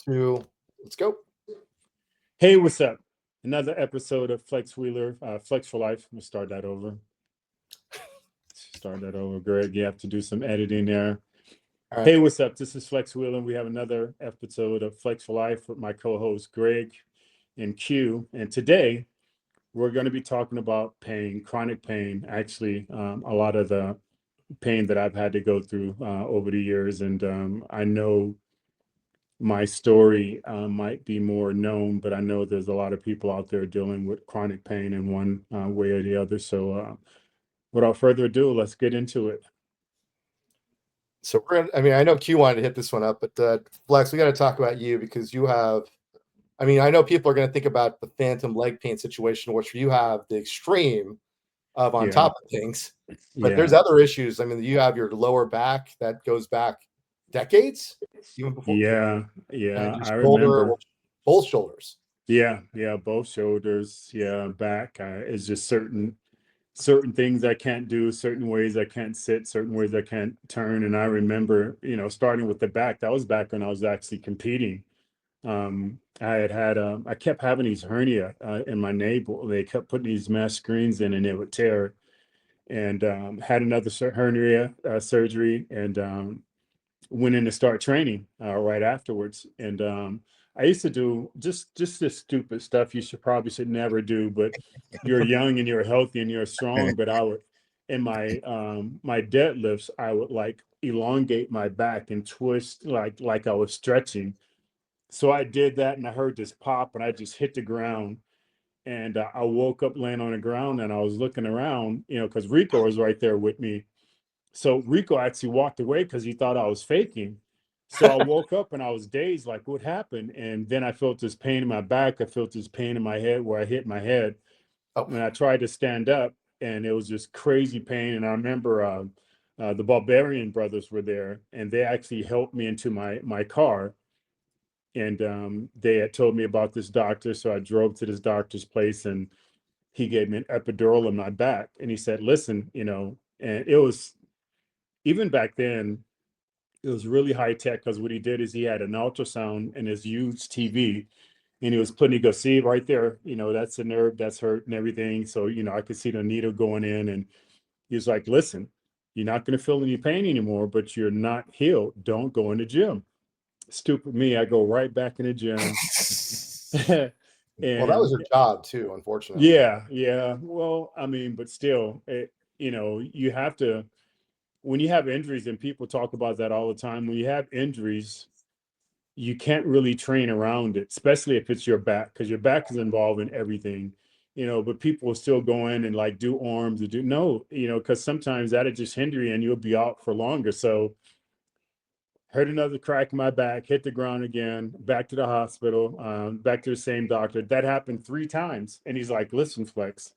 2, let's go. Hey, what's up? Another episode of Flex Wheeler, Flex for Life. I'm gonna start that over, Greg. You have to do some editing there. All right. Hey, what's up? This is Flex Wheeler. We have another episode of Flex for Life with my co-host Greg and Q. And today we're going to be talking about pain, chronic pain. Actually, a lot of the pain that I've had to go through over the years, and I know my story might be more known, but I know there's a lot of people out there dealing with chronic pain in one way or the other. So without further ado, let's get into it. So I know Q wanted to hit this one up, but Flex, we got to talk about you because you have, I know people are going to think about the phantom leg pain situation, which you have the extreme of on top of things, but there's other issues. You have your lower back that goes back decades, even before. Yeah. And I remember. Both shoulders. Yeah, both shoulders. Yeah, back. It's just certain things I can't do, certain ways I can't sit, certain ways I can't turn. And I remember, starting with the back. That was back when I was actually competing. I kept having these hernia in my navel. They kept putting these mesh screens in, and it would tear. And had another hernia surgery, and went in to start training right afterwards. And I used to do just this stupid stuff you should never do, but you're young and you're healthy and you're strong. But I would, in my deadlifts, I would like elongate my back and twist like I was stretching. So I did that, and I heard this pop, and I just hit the ground. And I woke up laying on the ground, and I was looking around, because Rico was right there with me. So Rico actually walked away because he thought I was faking. So I woke up and I was dazed, like, what happened? And then I felt this pain in my back. I felt this pain in my head where I hit my head. And I tried to stand up, and it was just crazy pain. And I remember the Barbarian brothers were there, and they actually helped me into my car. And they had told me about this doctor. So I drove to this doctor's place, and he gave me an epidural in my back. And he said, listen, and it was, even back then, it was really high tech, because what he did is he had an ultrasound in his huge TV, and he was putting, you go see right there, that's the nerve that's hurt and everything. So, I could see the needle going in, and he was like, listen, you're not going to feel any pain anymore, but you're not healed. Don't go in the gym. Stupid me. I go right back in the gym. Well, that was your job too, unfortunately. Yeah. Well, but still, you have to, when you have injuries, and people talk about that all the time, when you have injuries, you can't really train around it, especially if it's your back, because your back is involved in everything, but people will still go in and like do arms and no, because sometimes that'll just hinder you and you'll be out for longer. So heard another crack in my back, hit the ground again, back to the hospital, back to the same doctor. That happened 3 times. And he's like, listen, Flex,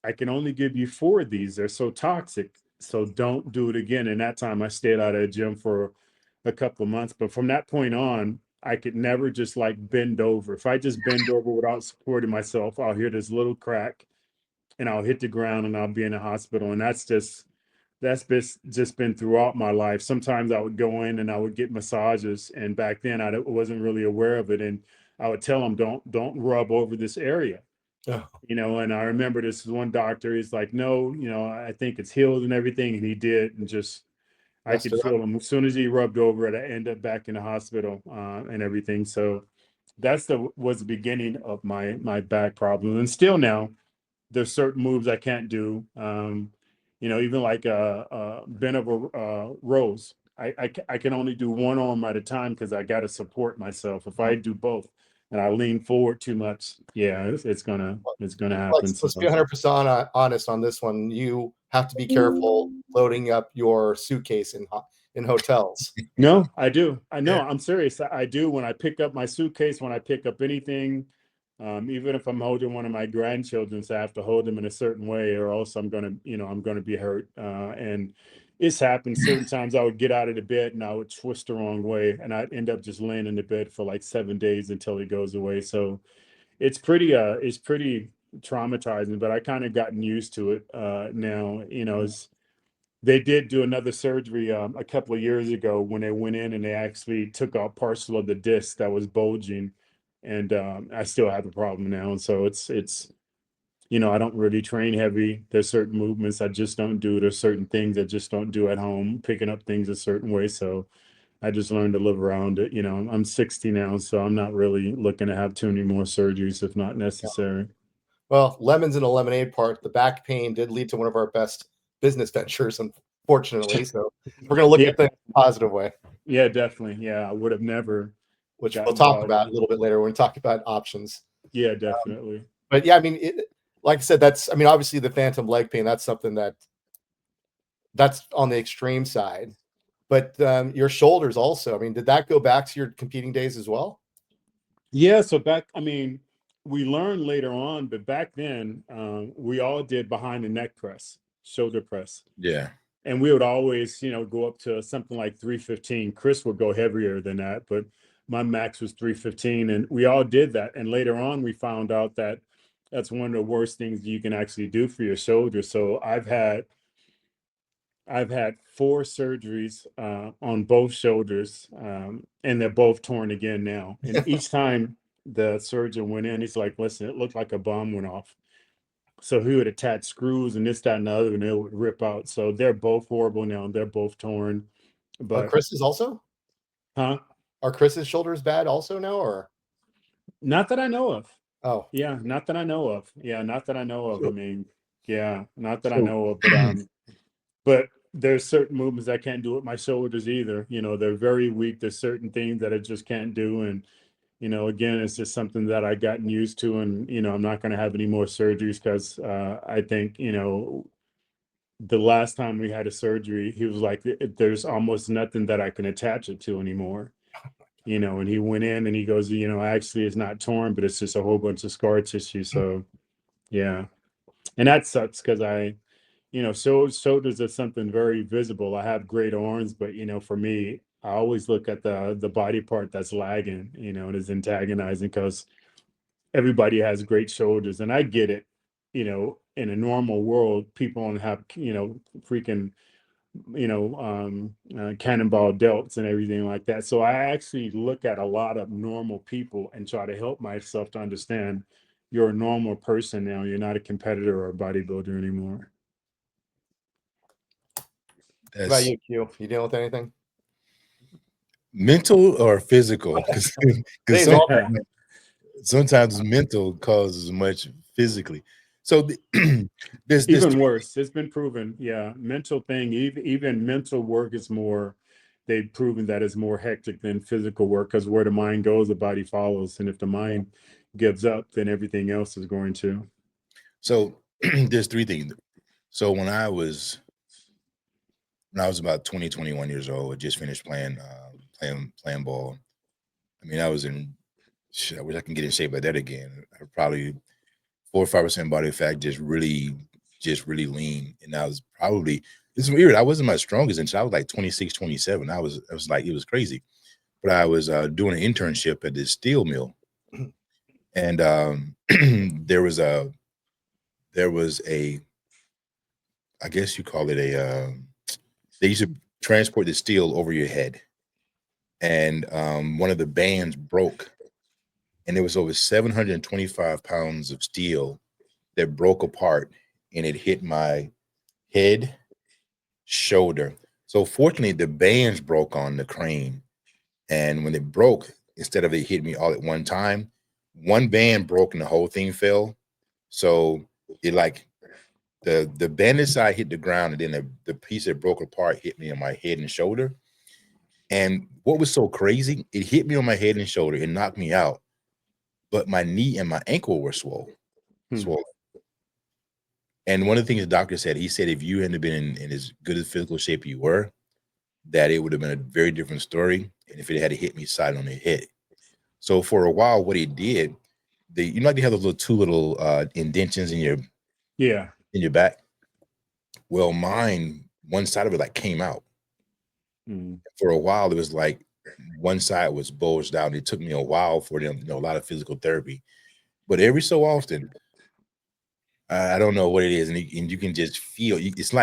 I can only give you 4 of these. They're so toxic. So don't do it again. And that time I stayed out of the gym for a couple of months. But from that point on, I could never just like bend over. If I just bend over without supporting myself, I'll hear this little crack and I'll hit the ground and I'll be in the hospital. And that's just been throughout my life. Sometimes I would go in and I would get massages. And back then I wasn't really aware of it. And I would tell them, don't rub over this area. Oh. And I remember this one doctor, he's like, no, I think it's healed and everything. And he did. And just, I could feel him as soon as he rubbed over it, I ended up back in the hospital and everything. So was the beginning of my back problem. And still now there's certain moves I can't do. Even like bend over rows. I can only do one arm at a time because I got to support myself. If I do both, and I lean forward too much, it's gonna happen. Let's be 100% honest on this one. You have to be careful loading up your suitcase in hotels. No, I do. I know. I'm serious. I do. When I pick up my suitcase, when I pick up anything, even if I'm holding one of my grandchildren, so I have to hold them in a certain way, or else I'm gonna be hurt. And it's happened certain times. I would get out of the bed and I would twist the wrong way, and I'd end up just laying in the bed for like 7 days until it goes away. So it's pretty traumatizing, but I kind of gotten used to it now. They did do another surgery a couple of years ago when they went in and they actually took out parcel of the disc that was bulging, and I still have the problem now. And so it's I don't really train heavy. There's certain movements I just don't do. There's certain things I just don't do at home, picking up things a certain way. So I just learned to live around it. I'm 60 now, so I'm not really looking to have too many more surgeries if not necessary. Well, lemons in the lemonade part, the back pain did lead to one of our best business ventures, unfortunately. So we're going to look Yeah, at things in a positive way, yeah, definitely. Yeah, I would have never which got we'll talk involved. about a little bit later when we talk about options. Yeah, definitely. But yeah, I mean, like I said, obviously the phantom leg pain, that's something that's on the extreme side. But your shoulders also, I mean, did that go back to your competing days as well? Yeah, so I mean, we learned later on, but back then, we all did behind the neck press, shoulder press. Yeah. And we would always, go up to something like 315. Chris would go heavier than that, but my max was 315. And we all did that. And later on, we found out that that's one of the worst things you can actually do for your shoulder. So I've had 4 surgeries on both shoulders, and they're both torn again now. And each time the surgeon went in, he's like, "Listen, it looked like a bomb went off." So he would attach screws and this, that, and the other, and it would rip out. So they're both horrible now. They're both torn. Are But Chris's also? huh? Are Chris's shoulders bad also now, or? Not that I know of. Oh, Yeah, not that I know of. Yeah, not that I know of. I so, mean, yeah, not that I so know of. But there's certain movements I can't do with my shoulders either. They're very weak. There's certain things that I just can't do. And, again, it's just something that I gotten used to. And, I'm not going to have any more surgeries because I think, the last time we had a surgery, he was like, there's almost nothing that I can attach it to anymore. And he went in and he goes, actually it's not torn, but it's just a whole bunch of scar tissue. So, yeah. And that sucks because shoulders are something very visible. I have great arms, but for me, I always look at the body part that's lagging, and is antagonizing because everybody has great shoulders, and I get it. In a normal world, people don't have freaking cannonball delts and everything like that. So I actually look at a lot of normal people and try to help myself to understand you're a normal person now. You're not a competitor or a bodybuilder anymore. what about That's you, Q? You dealing with anything? mental or physical? Because Today's all sometimes mental causes as much physically. So there's Even worse, it's been proven. Yeah, mental thing, even mental work is more. They've proven that is more hectic than physical work because where the mind goes, the body follows, and if the mind gives up, then everything else is going to. so there's 3 things. So when I was about 20, 21 years old, I just finished playing ball. I mean, I was in. Shit, I wish I can get in shape like that again. I probably 4 or 5% body fat, just really lean. And I was probably, it's weird. I wasn't my strongest until I was like 26, 27. I was like, it was crazy. But I was doing an internship at this steel mill, and there was a, I guess you call it they used to transport the steel over your head, and one of the bands broke, and there was over 725 pounds of steel that broke apart, and it hit my head, shoulder. So fortunately, the bands broke on the crane, and when it broke, instead of it hit me all at one time, one band broke and the whole thing fell. So it like the banded side hit the ground, and then the piece that broke apart hit me on my head and shoulder. And what was so crazy, it hit me on my head and shoulder, it knocked me out, but my knee and my ankle were swollen. Hmm. And one of the things the doctor said, he said, if you hadn't been in as good a physical shape you were, that it would have been a very different story. And if it had hit me side on the head. So for a while, what he did, like they have those two little indentions Yeah. in your back. Well, mine, one side of it like came out. Mm. For a while, it was like one side was bulged out. It took me a while for them, a lot of physical therapy. But every so often, I don't know what it is, and you can just feel. It's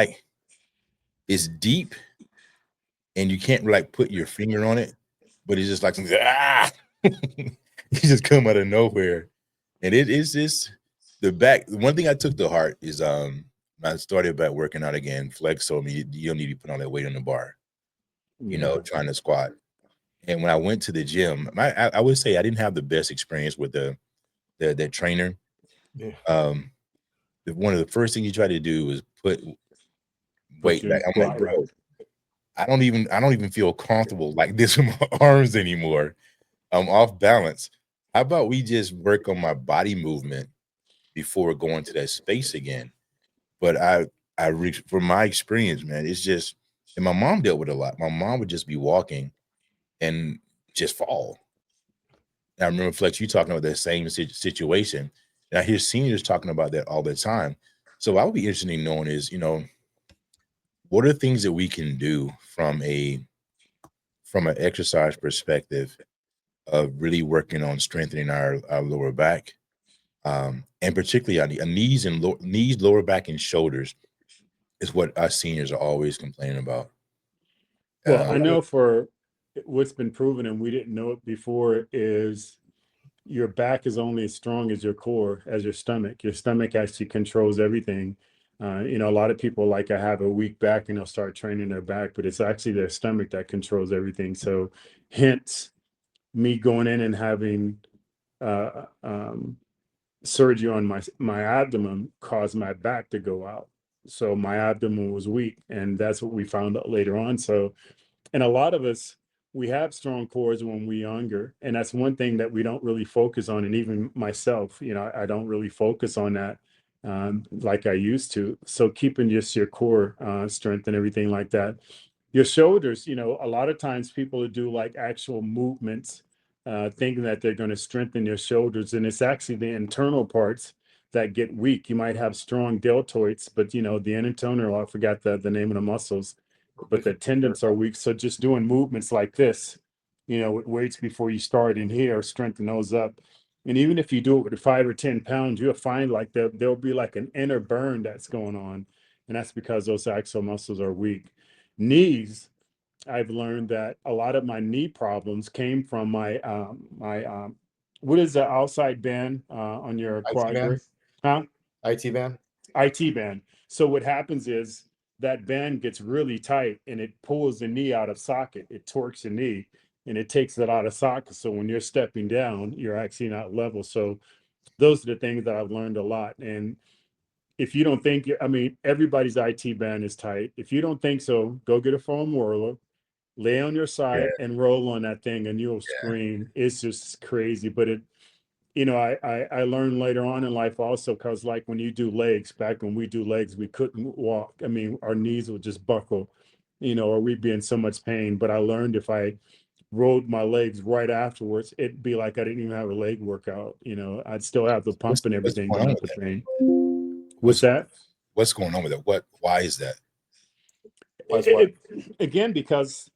it's deep and you can't like put your finger on it, but it's just like it just come out of nowhere. And it is just the back. One thing I took to heart is when I started back working out again, Flex told me you don't need to put all that weight on the bar, trying to squat. And when I went to the gym, I would say I didn't have the best experience with the trainer. Yeah. One of the first things you try to do is put weight you in back. I'm like, squat, bro, right? I don't even feel comfortable like this with my arms anymore. I'm off balance. How about we just work on my body movement before going to that space again? But from my experience, man, it's just, and my mom dealt with it a lot. My mom would just be walking and just fall. And I remember, Flex, you talking about that same situation. And I hear seniors talking about that all the time. So I would be interested in knowing is, what are things that we can do from an exercise perspective of really working on strengthening our lower back, and particularly on the knees, lower back, and shoulders is what us seniors are always complaining about. Well, I know for what's been proven, and we didn't know it before, is your back is only as strong as your core, as your stomach. Your stomach actually controls everything. A lot of people like I have a weak back and they'll start training their back, but it's actually their stomach that controls everything. So hence me going in and having surgery on my abdomen caused my back to go out. So my abdomen was weak, and that's what we found out later on. So, and a lot of us, we have strong cores when we're younger, and that's one thing that we don't really focus on. And even myself, I don't really focus on that like I used to. So keeping just your core strength and everything like that. Your shoulders, a lot of times people do like actual movements, thinking that they're going to strengthen your shoulders, and it's actually the internal parts that get weak. You might have strong deltoids, but the internal, I forgot the name of the muscles, but the tendons are weak. So just doing movements like this, with weights before you start in here, strengthen those up. And even if you do it with 5 or 10 pounds, you'll find like there'll be like an inner burn that's going on. And that's because those axial muscles are weak. Knees, I've learned that a lot of my knee problems came from my what is the outside band on your IT band? quad? Huh? IT band? IT band. So what happens is that band gets really tight and it pulls the knee out of socket. It torques the knee and it takes it out of socket. So when you're stepping down, you're actually not level. So those are the things that I've learned a lot. And if you don't think, everybody's IT band is tight. If you don't think so, go get a foam roller, lay on your Yeah, side and roll on that thing and you'll scream. It's just crazy. But I learned later on in life also, because like when you do legs, back when we do legs, we couldn't walk. Our knees would just buckle, or we'd be in so much pain. But I learned if I rolled my legs right afterwards, it'd be like I didn't even have a leg workout. I'd still have the pump and what's everything, going but on not with the that? pain. What's that? What's going on with it? Why is that? Again, because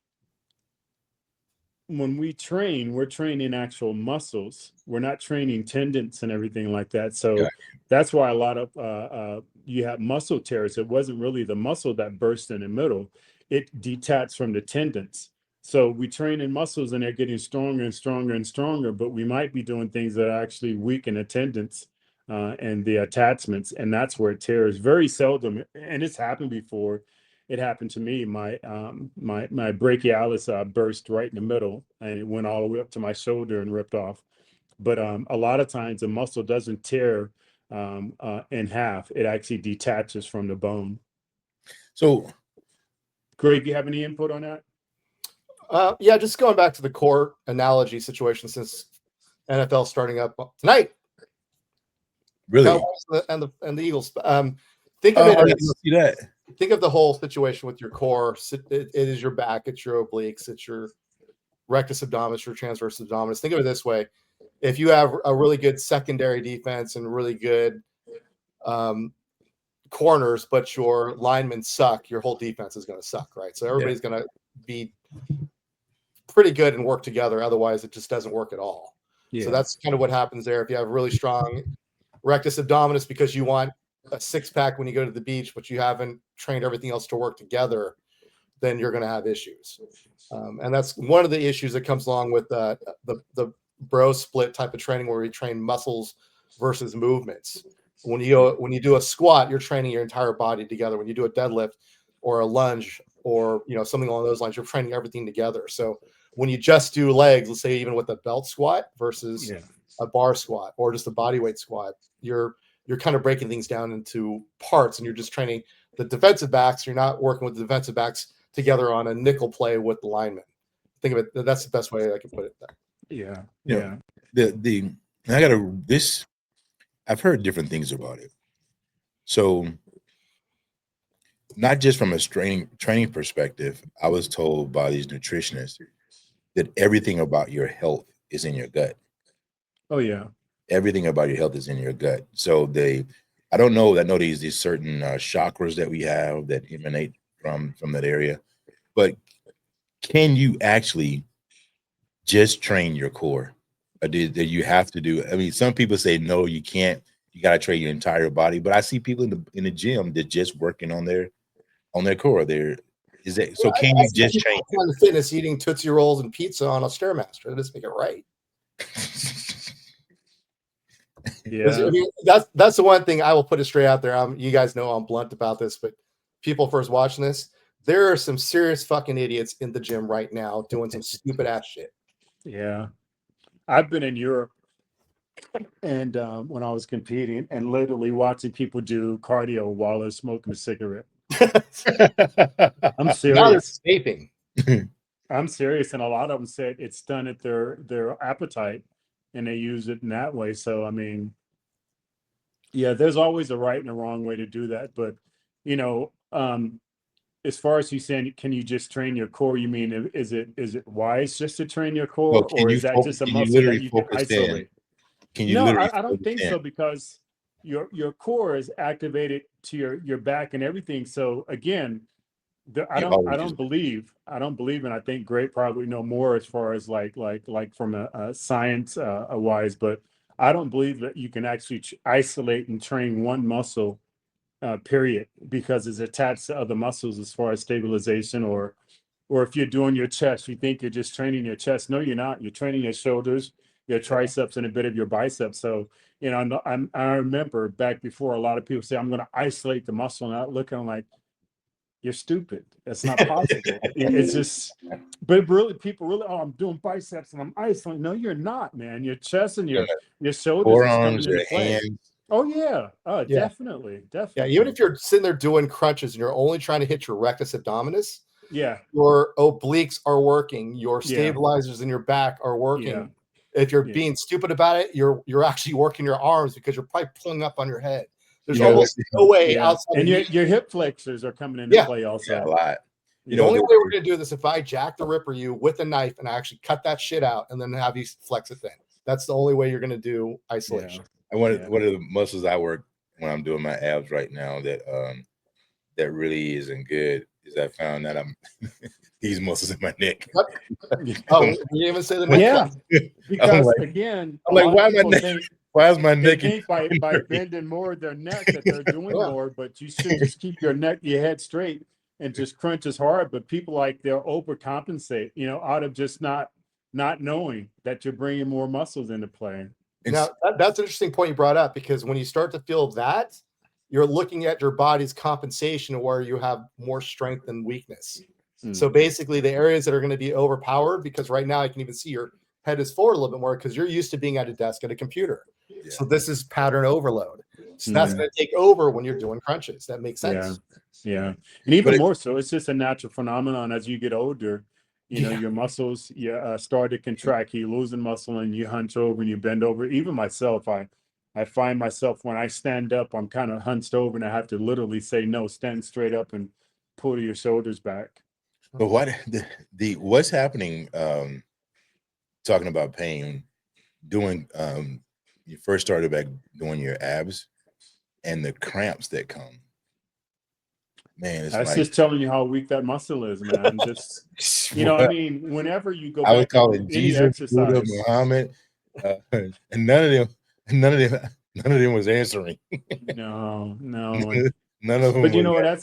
when we train, we're training actual muscles. We're not training tendons and everything like that. So that's why a lot of you have muscle tears. It wasn't really the muscle that burst in the middle. It detached from the tendons. So we train in muscles and they're getting stronger and stronger and stronger, but we might be doing things that actually weaken the tendons and the attachments. And that's where it tears. Very seldom, and it's happened before. It happened to me. My brachialis burst right in the middle, and it went all the way up to my shoulder and ripped off. But a lot of times the muscle doesn't tear in half; it actually detaches from the bone. So, Greg, you have any input on that? Yeah, just going back to the core analogy situation, since NFL starting up tonight. really, Cowboys and the Eagles. Think of it. I didn't see that. Think of the whole situation with your core. It is your back, it's your obliques, it's your rectus abdominis, your transverse abdominis. Think of it this way: if you have a really good secondary defense and really good corners, but your linemen suck, your whole defense is going to suck, right? So everybody's going to be pretty good and work together. Otherwise, it just doesn't work at all. Yeah. So that's kind of what happens there. If you have really strong rectus abdominis because you want a six-pack when you go to the beach, but you haven't trained everything else to work together, then you're going to have issues. And that's one of the issues that comes along with the bro split type of training, where we train muscles versus movements. When you do a squat, you're training your entire body together. When you do a deadlift or a lunge or something along those lines, you're training everything together. So when you just do legs, let's say even with a belt squat versus a bar squat or just a body weight squat, you're kind of breaking things down into parts, and you're just training the defensive backs. You're not working with the defensive backs together on a nickel play with the linemen. Think of it. That's the best way I can put it. I've heard different things about it. So not just from a training perspective, I was told by these nutritionists that everything about your health is in your gut. Oh yeah. Everything about your health is in your gut. So I don't know. I know these certain chakras that we have that emanate from that area, but can you actually just train your core? Or do you have to do? I mean, some people say no, you can't. You got to train your entire body. But I see people in the gym that just working on their core. Can you just train? On the fitness, eating Tootsie Rolls and pizza on a Stairmaster. That doesn't make it right. Yeah, I mean, that's the one thing I will put it straight out there. You guys know I'm blunt about this, but people first watching this, there are some serious fucking idiots in the gym right now doing some stupid ass shit. Yeah, I've been in Europe, and when I was competing, and literally watching people do cardio while they're smoking a cigarette. I'm serious. Now they're escaping. I'm serious, and a lot of them said it stunted their appetite, and they use it in that way. So I mean, yeah, there's always a right and a wrong way to do that. But as far as you saying, can you just train your core? You mean is it wise just to train your core, or is that just a muscle that you can isolate? I don't think so, because your core is activated to your back and everything. So again, I don't believe, and I think Gray probably know more as far as like from a science wise, but I don't believe that you can actually isolate and train one muscle, period, because it's attached to other muscles as far as stabilization, or if you're doing your chest, you think you're just training your chest. No, you're not. You're training your shoulders, your triceps, and a bit of your biceps. So, I remember back before, a lot of people say, I'm going to isolate the muscle, and I look at them like, you're stupid. That's not possible. It's just, but really, people really, I'm doing biceps and I'm isolating. No, you're not, man. Your chest and your shoulders forearms, is coming into play. hands. Oh yeah. Definitely. Yeah, even if you're sitting there doing crunches and you're only trying to hit your rectus abdominis, yeah, your obliques are working, your stabilizers in your back are working. Yeah. If you're being stupid about it, you're actually working your arms, because you're probably pulling up on your head. There's almost no way outside. And your hip flexors are coming into play also. Yeah, a lot. The only way we're going to do this, if I Jack the Ripper you with a knife and I actually cut that shit out and then have you flex it then. That's the only way you're going to do isolation. And one of the muscles I work when I'm doing my abs right now that really isn't good is I found that I'm these muscles in my neck. Oh, you didn't even say the neck. Yeah, because again, I'm like, why is my neck? They think by bending more their neck that they're doing more, but you should just keep your head straight and just crunch as hard. But people they'll overcompensate, out of just not knowing that you're bringing more muscles into play. Now, that's an interesting point you brought up, because when you start to feel that, you're looking at your body's compensation where you have more strength and weakness. So basically the areas that are going to be overpowered, because right now I can even see your head is forward a little bit more because you're used to being at a desk at a computer. Yeah. So this is pattern overload. So that's going to take over when you're doing crunches. That makes sense. Yeah. And even more so, it's just a natural phenomenon as you get older. Your muscles start to contract. You're losing muscle and you hunch over and you bend over. Even myself, I find myself when I stand up, I'm kind of hunched over and I have to literally say, no, stand straight up and pull your shoulders back. But what's happening, talking about pain, doing, you first started back doing your abs and the cramps that come. Man, that's just telling you how weak that muscle is, man. Just whenever you go back, I would call it any Jesus, exercise, Buddha, Muhammad, and none of them was answering. No. None None of them But you were know, there.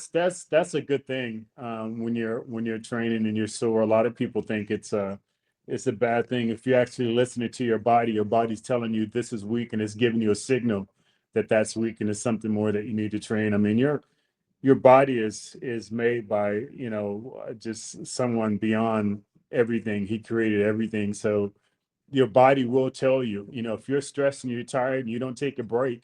that's a good thing when you're training and you're sore. A lot of people think it's a bad thing. If you're actually listening to your body's telling you this is weak and it's giving you a signal that that's weak and it's something more that you need to train. I mean, your body is made by, you know, just someone beyond everything. He created everything. So your body will tell you, you know, if you're stressed and you're tired and you don't take a break,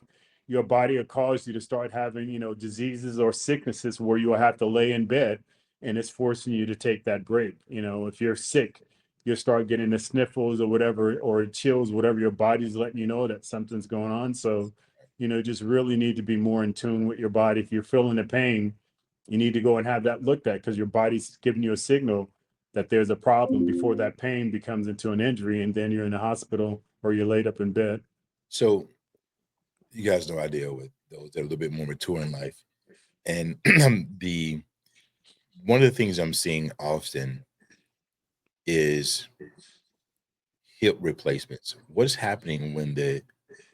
your body will cause you to start having, you know, diseases or sicknesses where you'll have to lay in bed and it's forcing you to take that break. You know, if you're sick, you'll start getting the sniffles or whatever, or chills, whatever your body's letting you know that something's going on. So, you know, just really need to be more in tune with your body. If you're feeling the pain, you need to go and have that looked at because your body's giving you a signal that there's a problem before that pain becomes into an injury and then you're in the hospital or you're laid up in bed. So you guys know I deal with those that are a little bit more mature in life. And the one of the things I'm seeing often is hip replacements. What's happening when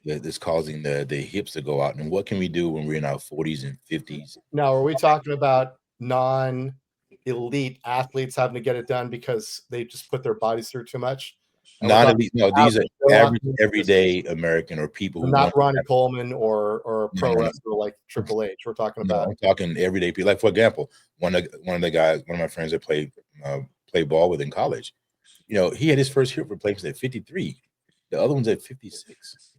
that's causing the hips to go out, and what can we do when we're in our 40s and 50s? Now, are we talking about non-elite athletes having to get it done because they just put their bodies through too much? And we're Not talking elite. No, these are average Joe average, athletes, everyday American or people who not want. Ronnie Coleman or a No, pro no, no, wrestler like Triple H. We're talking no. about I'm talking everyday people. Like for example, one of the guys, one of my friends that play ball with in college. You know, he had his first hip replacement at 53. The other one's at 56.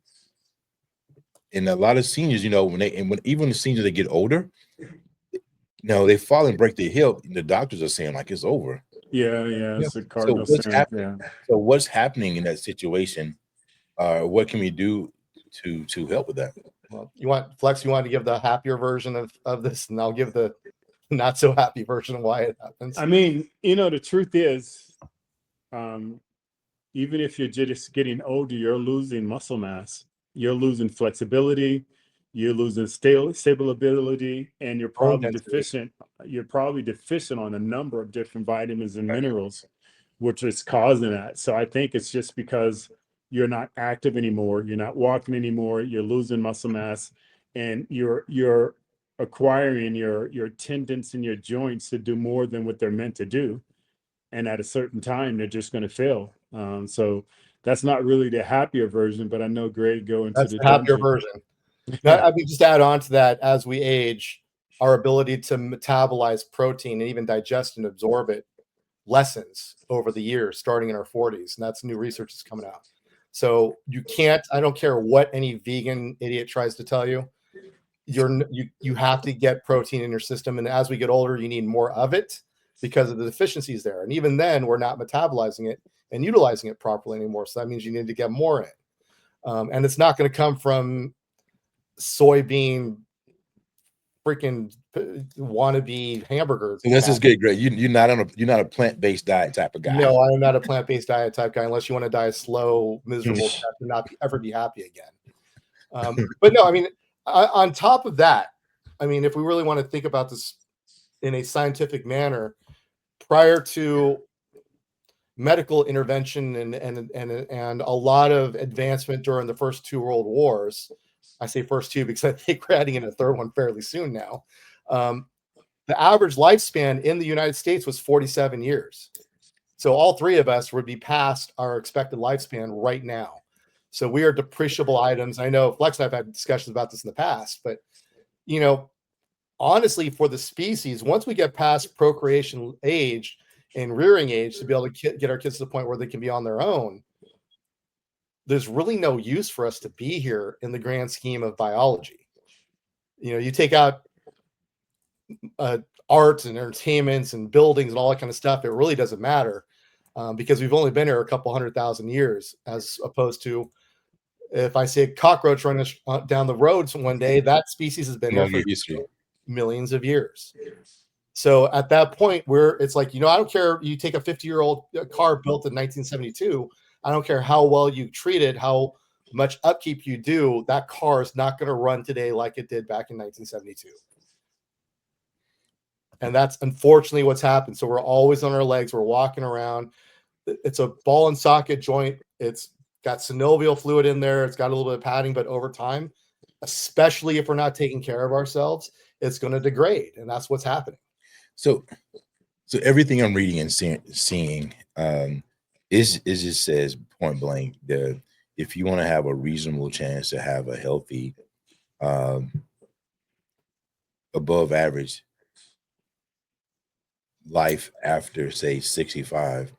And a lot of seniors, you know, when even the seniors that get older, no, they fall and break their hip. And the doctors are saying like it's over. Yeah, Yeah. it's a So cardinal what's sin. happening? Yeah. So what's happening in that situation? What can we do to help with that? well, you want Flex, you want to give the happier version of this, and I'll give the not so happy version of why it happens. I mean, you know, the truth is, um, even if you're just getting older, you're losing muscle mass, you're losing flexibility, you're losing stability, and you're Bone probably density. deficient. You're probably deficient on a number of different vitamins and minerals, which is causing that. So I think it's just because you're not active anymore, you're not walking anymore, you're losing muscle mass, and you're acquiring your tendons and your joints to do more than what they're meant to do, and at a certain time they're just going to fail. So that's not really the happier version, but I know Greg go into That's the the happier dungeon. version. Now, I mean, just add on to that, as we age, our ability to metabolize protein and even digest and absorb it lessens over the years, starting in our 40s. And that's new research that's coming out. So you can't, I don't care what any vegan idiot tries to tell you, you have to get protein in your system. And as we get older, you need more of it because of the deficiencies there. And even then, we're not metabolizing it and utilizing it properly anymore. So that means you need to get more in. And it's not going to come from soybean freaking wannabe hamburger. So this is good, Greg. You're not a plant-based diet type of guy. No, I am not a plant-based diet type guy unless you want to die a slow, miserable death and not ever be happy again. But no, I mean, on top of that, I mean, if we really want to think about this in a scientific manner, prior to medical intervention and a lot of advancement during the first two world wars, I say first two because I think we're adding in a third one fairly soon now. The average lifespan in the United States was 47 years. So all three of us would be past our expected lifespan right now. So we are depreciable items. I know Flex and I've had discussions about this in the past, but you know, honestly, for the species, once we get past procreation age and rearing age to be able to get our kids to the point where they can be on their own, there's really no use for us to be here in the grand scheme of biology. You know, you take out art and entertainments and buildings and all that kind of stuff, it really doesn't matter because we've only been here a couple 100,000 years, as opposed to if I see a cockroach running down the roads one day, that species has been here for millions of years. So at that point where it's like, you know, I don't care, you take a 50-year-old car built in 1972, I don't care how well you treat it, how much upkeep you do, that car is not going to run today like it did back in 1972. And that's unfortunately what's happened. So we're always on our legs, we're walking around. It's a ball and socket joint. It's got synovial fluid in there. It's got a little bit of padding, but over time, especially if we're not taking care of ourselves, it's going to degrade, and that's what's happening. So everything I'm reading and seeing is just says point blank that if you want to have a reasonable chance to have a healthy, um, above average life after say 65,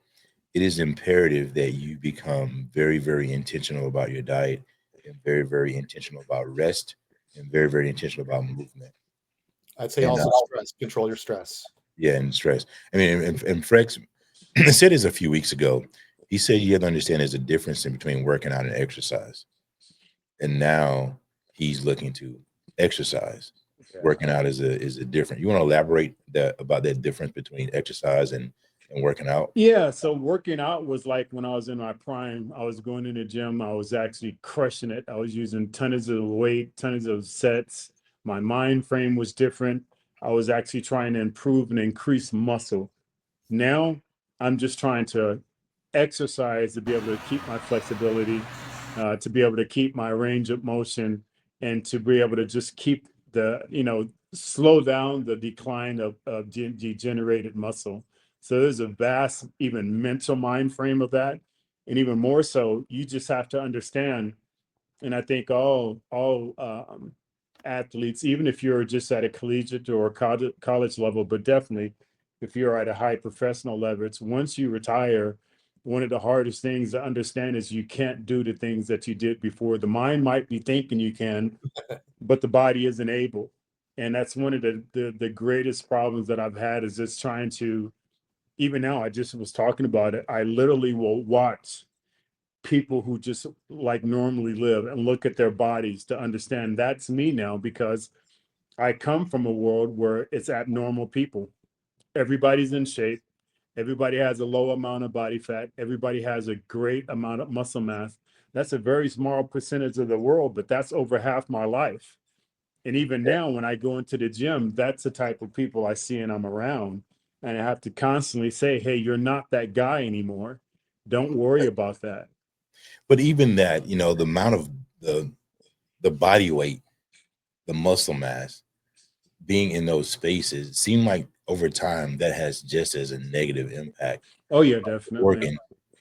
it is imperative that you become very, very intentional about your diet and very, very intentional about rest and very, very intentional about movement. I'd say And also stress, control your stress. yeah, and stress. I mean, and Frex said this a few weeks ago. He said you have to understand there's a difference in between working out and exercise. And now he's looking to exercise. Yeah. Working out is a different. You want to elaborate about that difference between exercise and working out? Yeah, so working out was like when I was in my prime. I was going in the gym. I was actually crushing it. I was using tons of weight, tons of sets. My mind frame was different. I was actually trying to improve and increase muscle. Now I'm just trying to exercise to be able to keep my flexibility, to be able to keep my range of motion, and to be able to just keep slow down the decline of degenerated muscle. So there's a vast, even mental mind frame of that. And even more so, you just have to understand, and I think all athletes, even if you're just at a collegiate or college level, but definitely if you're at a high professional level, it's once you retire, one of the hardest things to understand is you can't do the things that you did before. The mind might be thinking you can, but the body isn't able. And that's one of the greatest problems that I've had is just trying to, even now, I just was talking about it. I literally will watch people who just like normally live and look at their bodies to understand that's me now, because I come from a world where it's abnormal people. Everybody's in shape. Everybody has a low amount of body fat. Everybody has a great amount of muscle mass. That's a very small percentage of the world, but that's over half my life. And even now, when I go into the gym, that's the type of people I see and I'm around. And I have to constantly say, hey, you're not that guy anymore. Don't worry about that. But even that, the amount of the body weight, the muscle mass being in those spaces seem like over time that has just as a negative impact Oh, yeah, definitely.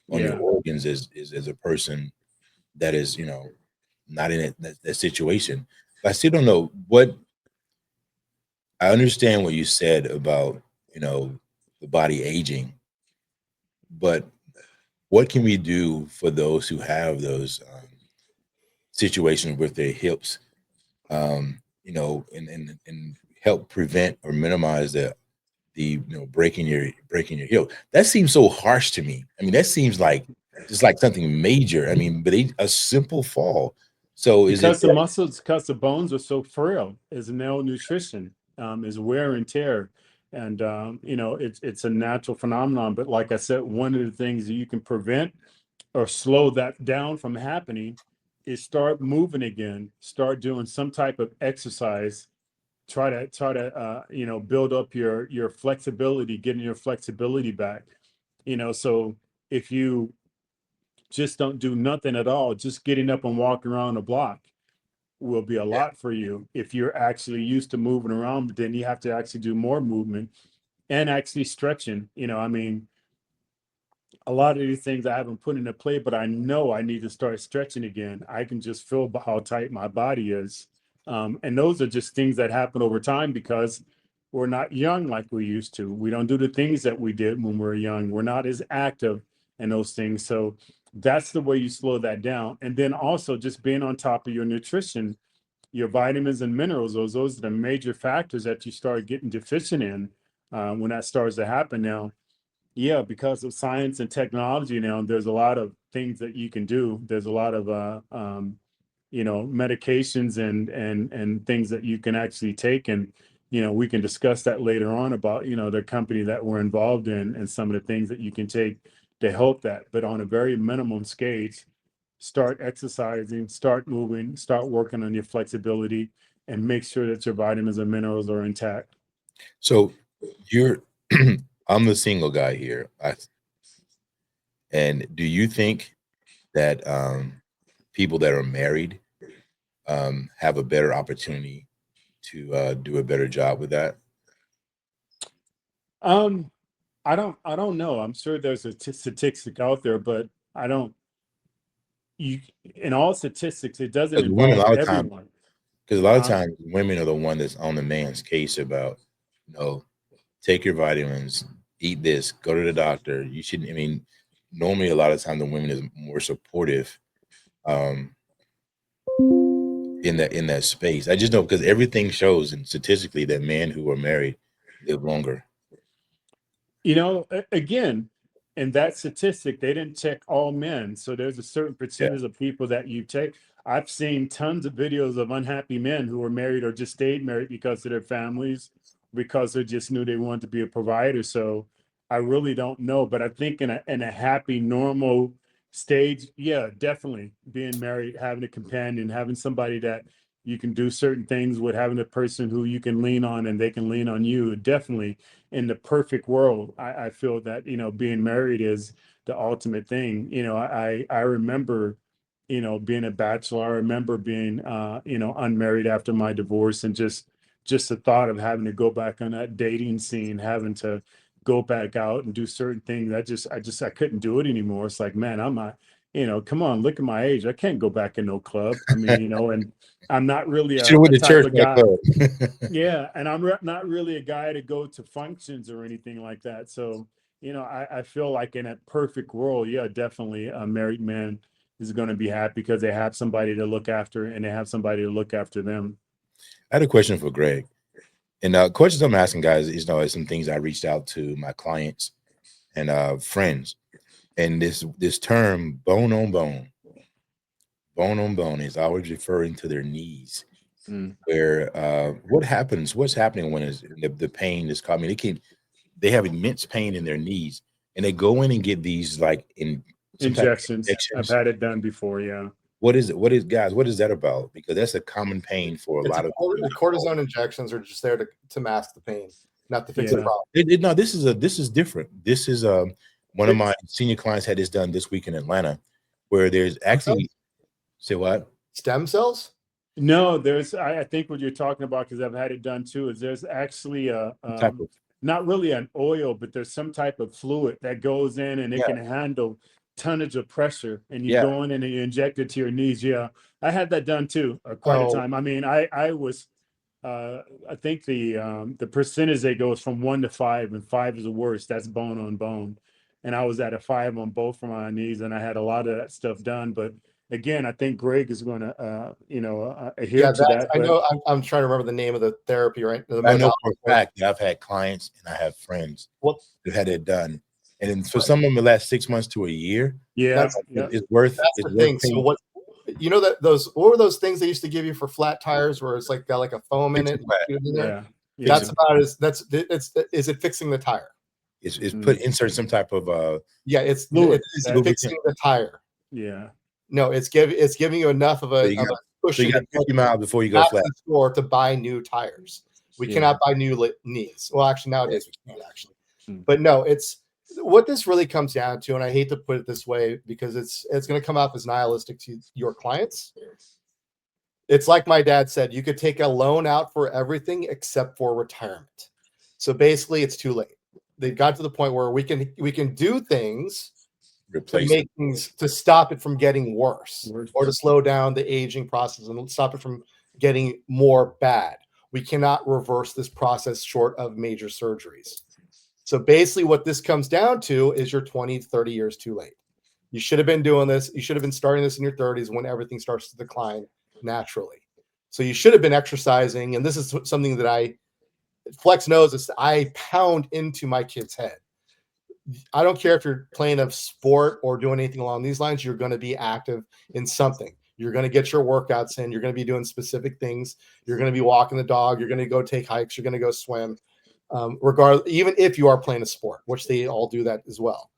on your Yeah. organs as a person that is, not in that situation. But I still don't know what. I understand what you said about, the body aging, but what can we do for those who have those situations with their hips, and help prevent or minimize the breaking your heel? That seems so harsh to me. I mean, that seems like just like something major. I mean, but a simple fall. So is it? Because the muscles, because the bones are so frail, is malnutrition, is wear and tear. And, it's a natural phenomenon. But like I said, one of the things that you can prevent or slow that down from happening is start moving again, start doing some type of exercise, try to build up your flexibility, getting your flexibility back. So if you just don't do nothing at all, just getting up and walking around the block will be a Yeah. lot for you. If you're actually used to moving around, but then you have to actually do more movement and actually stretching. I mean, a lot of these things I haven't put into play, but I know I need to start stretching again. I can just feel how tight my body is. And those are just things that happen over time because we're not young like we used to. We don't do the things that we did when we were young. We're not as active in those things. So that's the way you slow that down. And then also just being on top of your nutrition, your vitamins and minerals, those are the major factors that you start getting deficient in when that starts to happen now. Yeah, because of science and technology now, there's a lot of things that you can do. There's a lot of medications and things that you can actually take, and we can discuss that later on about the company that we're involved in and some of the things that you can take to help that. But on a very minimum stage, start exercising, start moving, start working on your flexibility, and make sure that your vitamins and minerals are intact. So you're I'm the single guy here. And do you think that people that are married have a better opportunity to do a better job with that? I don't know. I'm sure there's a statistic out there, but I don't. You in all statistics, it doesn't Because women, a involve lot of times, everyone. because a lot of Huh? times women are the one that's on the man's case about, take your vitamins, eat this, go to the doctor. You shouldn't. I mean, normally a lot of times the women is more supportive um, in that space. I just know because everything shows and statistically that men who are married live longer. Again, in that statistic, they didn't check all men. So there's a certain Yeah, percentage of people that you check. I've seen tons of videos of unhappy men who were married or just stayed married because of their families, because they just knew they wanted to be a provider. So I really don't know. But I think in a happy, normal stage, yeah, definitely being married, having a companion, having somebody that you can do certain things with, having a person who you can lean on and they can lean on you, definitely in the perfect world, I feel that, being married is the ultimate thing. I remember, being a bachelor. I remember being, unmarried after my divorce, and just the thought of having to go back on that dating scene, having to go back out and do certain things. I couldn't do it anymore. It's like, man, I'm not, come on, look at my age. I can't go back in no club. I mean, and I'm not really should have a went to type church, of not guy. club. Yeah, and I'm not really a guy to go to functions or anything like that. So, I feel like in a perfect world, yeah, definitely a married man is going to be happy because they have somebody to look after and they have somebody to look after them. I had a question for Greg, and questions I'm asking guys is, some things I reached out to my clients and friends, and this term bone on bone is always referring to their knees. Mm. Where what's happening when is the pain is coming? They have immense pain in their knees, and they go in and get these like in some type of Injections. I've injections. had it done before. Yeah. What is it? What is guys? What is that about? Because that's a common pain for a It's lot of the cortisone injections are just there to mask the pain, not to fix the Yeah. problem. No, this is different. This is one of my senior clients had this done this week in Atlanta, where there's actually say what? Stem cells? No, I think what you're talking about, because I've had it done too, is there's actually Type of not really an oil, but there's some type of fluid that goes in and it Yeah. can handle tonnage of pressure, and you Yeah. go in and you inject it to your knees. Yeah, I had that done too, quite a Oh, time. I mean, I was, I think the percentage that goes from 1 to 5, and 5 is the worst. That's bone on bone, and I was at a 5 on both of my knees, and I had a lot of that stuff done. But again, I think Greg is going to, adhere yeah, to that. I But know. I'm trying to remember the name of the therapy, right? The I know modality. for a fact that I've had clients and I have friends Well, who had it done, and then for some of them, the last 6 months to a year, yeah, that's yeah, it's worth that's it's the worth thing. So paying. what what were those things they used to give you for flat tires where it's like got like a foam in it? Fix-a-flat. And you shoot it in there? yeah, yeah. That's about as is it fixing the tire? It's Mm. insert some type of Yeah, is Fluid. it fixing the tire? Yeah, No, it's giving you enough of so a you got cushion to 50 miles before you go back to flat. the store to buy new tires. We Yeah. cannot buy new knees. Well, actually, nowadays we can't actually. Hmm. But no, it's what this really comes down to, and I hate to put it this way because it's going to come off as nihilistic to your clients. It's like my dad said, you could take a loan out for everything except for retirement. So basically, it's too late. They got to the point where we can do things to Replace make things to stop it from getting worse Worse. or to slow down the aging process and stop it from getting more bad. We cannot reverse this process short of major surgeries. So basically what this comes down to is you're 20, 30 years too late. You should have been doing this. You should have been starting this in your 30s when everything starts to decline naturally. So you should have been exercising. And this is something that Flex knows is I pound into my kid's head. I don't care if you're playing a sport or doing anything along these lines, you're going to be active in something. You're going to get your workouts in. You're going to be doing specific things. You're going to be walking the dog. You're going to go take hikes. You're going to go swim. Regardless, even if you are playing a sport, which they all do that as well.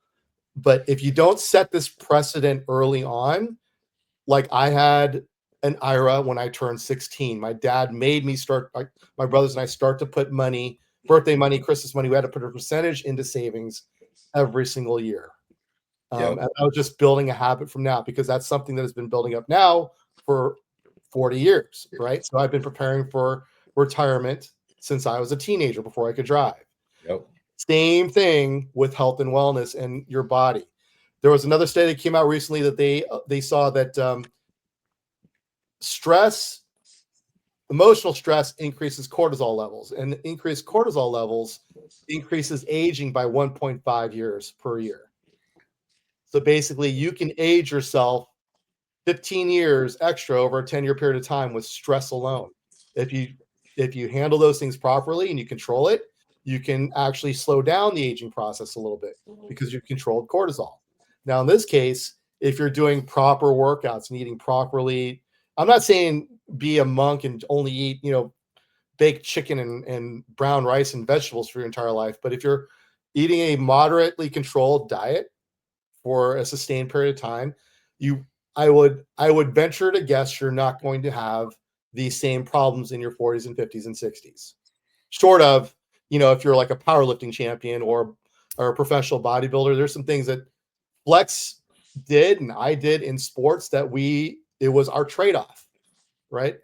But if you don't set this precedent early on, like I had an IRA when I turned 16, my dad made me start, my brothers and I start to put money, birthday money, Christmas money. We had to put a percentage into savings every single year. Yep. And I was just building a habit from now because that's something that has been building up now for 40 years, right? So I've been preparing for retirement since I was a teenager before I could drive. Yep. Same thing with health and wellness and your body. There was another study that came out recently that they saw that stress, emotional stress increases cortisol levels, and increased cortisol levels increases aging by 1.5 years per year. So basically, you can age yourself 15 years extra over a 10-year period of time with stress alone. If you handle those things properly and you control it, you can actually slow down the aging process a little bit because you've controlled cortisol. Now, in this case, if you're doing proper workouts and eating properly, I'm not saying be a monk and only eat, baked chicken and brown rice and vegetables for your entire life. But if you're eating a moderately controlled diet for a sustained period of time, I would venture to guess you're not going to have these same problems in your 40s and 50s and 60s. Short of, if you're like a powerlifting champion or a professional bodybuilder, there's some things that Flex did and I did in sports that it was our trade-off, right?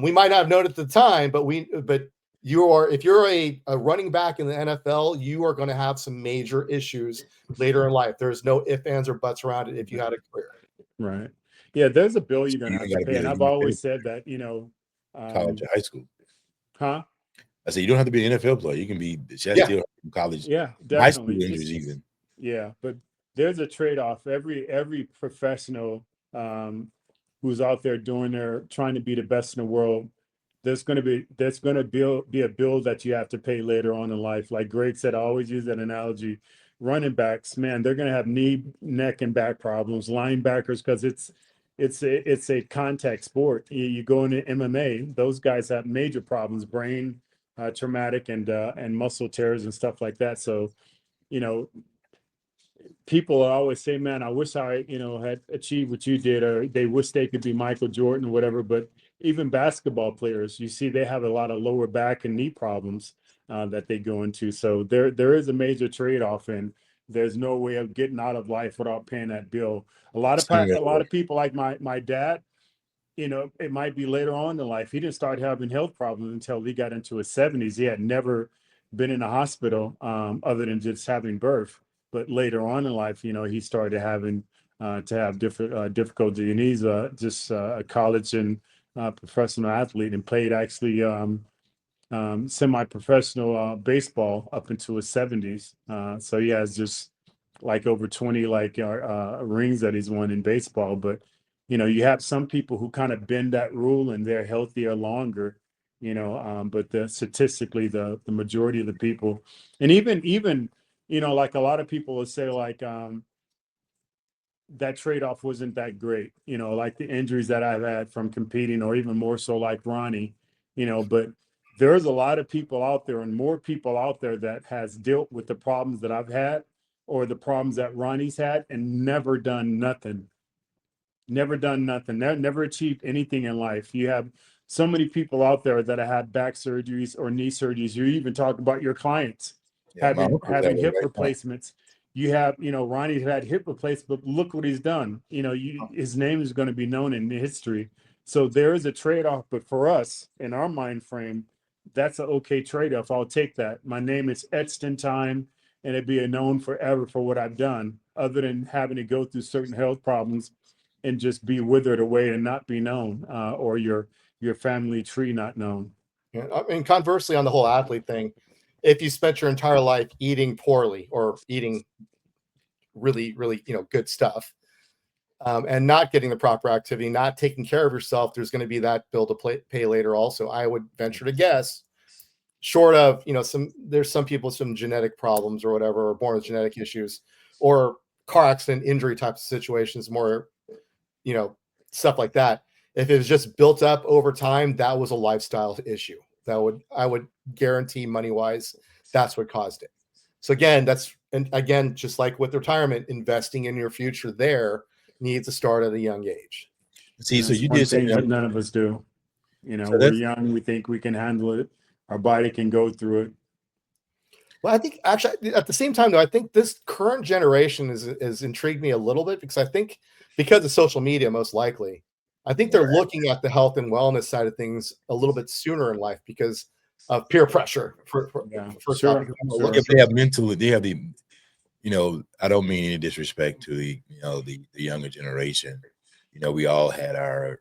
We might not have known at the time, but if you're a running back in the NFL, you are going to have some major issues later in life. There's no ifs, ands, or buts around it if you had a career. Right. Yeah, there's a bill you're So going you to have don't to gotta be pay. And an I've NFL always said that, college or high school. huh? I said you don't have to be an NFL player. You can be still from college, Yeah, high school definitely. injuries even. Yeah, but there's a trade-off. Every professional who's out there trying to be the best in the world, there's going to be a bill that you have to pay later on in life. Like Greg said, I always use that analogy. Running backs, man, they're going to have knee, neck, and back problems. Linebackers, because it's a contact sport. You go into MMA, those guys have major problems, brain traumatic and muscle tears and stuff like that. So, people always say, man, I wish I, had achieved what you did, or they wish they could be Michael Jordan or whatever. But even basketball players, you see, they have a lot of lower back and knee problems that they go into. So there is a major trade-off, and there's no way of getting out of life without paying that bill. A lot of people like my dad, it might be later on in life. He didn't start having health problems until he got into his 70s. He had never been in a hospital other than just having birth. But later on in life, he started having to have different difficulty. And he's just a college and professional athlete, and played actually semi-professional baseball up into his 70s. So he has just like over 20 rings that he's won in baseball. But you have some people who kind of bend that rule and they're healthier longer. But statistically, the majority of the people, and even like a lot of people will say, like that trade-off wasn't that great, like the injuries that I've had from competing, or even more so like Ronnie, but there's a lot of people out there, and more people out there, that has dealt with the problems that I've had, or the problems that Ronnie's had, and never done nothing, never achieved anything in life. You have so many people out there that have had back surgeries or knee surgeries. You even talk about your clients having hip replacements. You have, Ronnie had hip replacements, but look what he's done. His name is going to be known in history. So there is a trade-off, but for us, in our mind frame, that's an okay trade-off. I'll take that. My name is etched in time, and it'd be known forever for what I've done, other than having to go through certain health problems and just be withered away and not be known, or your family tree not known. Yeah, I mean, conversely, on the whole athlete thing, if you spent your entire life eating poorly or eating really, really, good stuff, and not getting the proper activity, not taking care of yourself, there's going to be that bill to pay later. Also, I would venture to guess, short of, there's some people with some genetic problems or whatever, or born with genetic issues, or car accident injury types of situations, more, stuff like that. If it was just built up over time, that was a lifestyle issue. I would guarantee money wise, that's what caused it. So again, just like with retirement, investing in your future there needs to start at a young age. See, so That's you one did thing something. that none of us do. So We're young. We think we can handle it. Our body can go through it. Well, I think actually at the same time, though, I think this current generation is intrigued me a little bit, because I think because of social media, most likely, I think they're looking at the health and wellness side of things a little bit sooner in life because of peer pressure. Yeah, First sure, off, because sure. If they have mentally, they have the, you know, I don't mean any disrespect to the, you know, the younger generation. You know, we all had our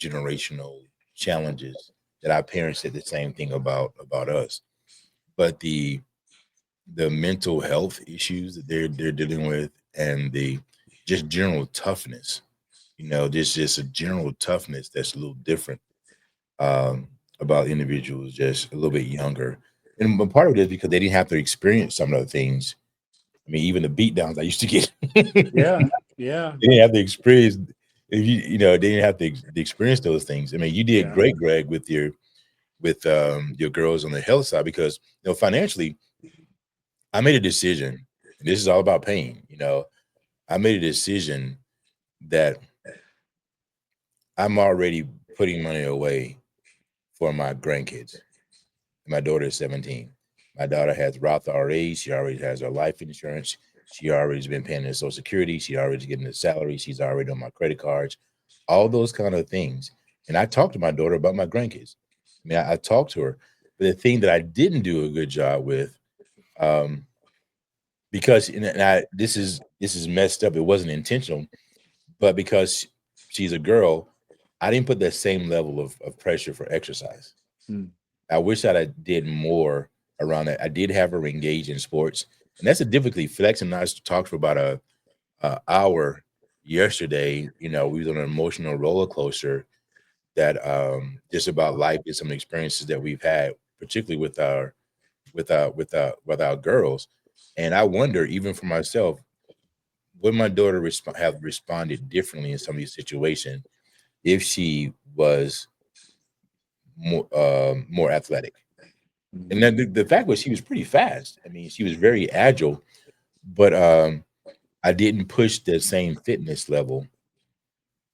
generational challenges that our parents said the same thing about us. But the mental health issues that they're dealing with, and the just general toughness, you know, there's just a general toughness that's a little different um, about individuals just a little bit younger. And a part of it is because they didn't have to experience some of the things. I mean, even the beat downs I used to get. Yeah, yeah, They didn't have to experience. If you know, they didn't have to experience those things. I mean, you did yeah. great, Greg, with your girls on the health side, because you know financially, I made a decision, and this is all about pain. You know, I made a decision that I'm already putting money away for my grandkids. My daughter is 17. My daughter has Roth IRA. She already has her life insurance. She already has been paying her Social Security. She already getting the salary. She's already on my credit cards, all those kind of things. And I talked to my daughter about my grandkids. I mean, I talked to her. But the thing that I didn't do a good job with, um, because this is messed up. It wasn't intentional, but because she's a girl, I didn't put that same level of pressure for exercise. Mm. I wish I did more around that. I did have her engage in sports, and that's a difficulty. Flex and I talked for about a hour yesterday. You know, we was on an emotional roller coaster that just about life and some experiences that we've had, particularly with our girls. And I wonder, even for myself, would my daughter have responded differently in some of these situations if she was more athletic? And then the fact was she was pretty fast. I mean, she was very agile, but I didn't push the same fitness level.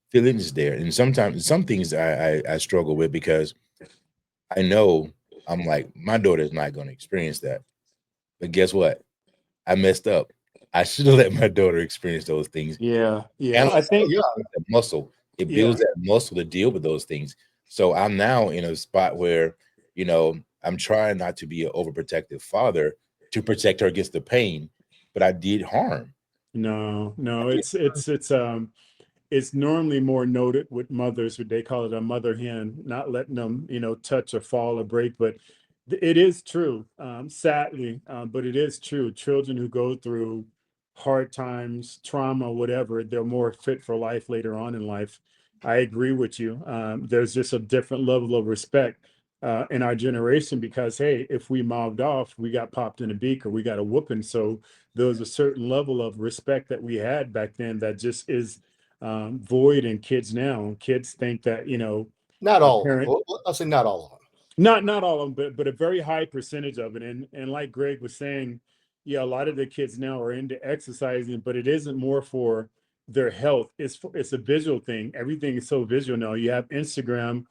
Fitness there, and sometimes some things I struggle with because I know I'm like my daughter is not going to experience that. But guess what? I messed up. I should have let my daughter experience those things. Yeah, yeah. And I think, yeah, that muscle, it yeah. builds that muscle to deal with those things. So I'm now in a spot where, you know, I'm trying not to be an overprotective father to protect her against the pain, but I did harm. No, no, it's normally more noted with mothers, what they call it a mother hen, not letting them, touch or fall or break. But it is true, sadly, but it is true. Children who go through hard times, trauma, whatever, they're more fit for life later on in life. I agree with you. There's just a different level of respect in our generation because, hey, if we mouthed off, we got popped in a beak or we got a whooping. So there was a certain level of respect that we had back then that just is void in kids now. Kids think that, not a all of them. parent, I'll say not all of them. not all of them, but a very high percentage of it. And like Greg was saying, yeah, a lot of the kids now are into exercising, but it isn't more for their health. It's a visual thing. Everything is so visual now. You have Instagram,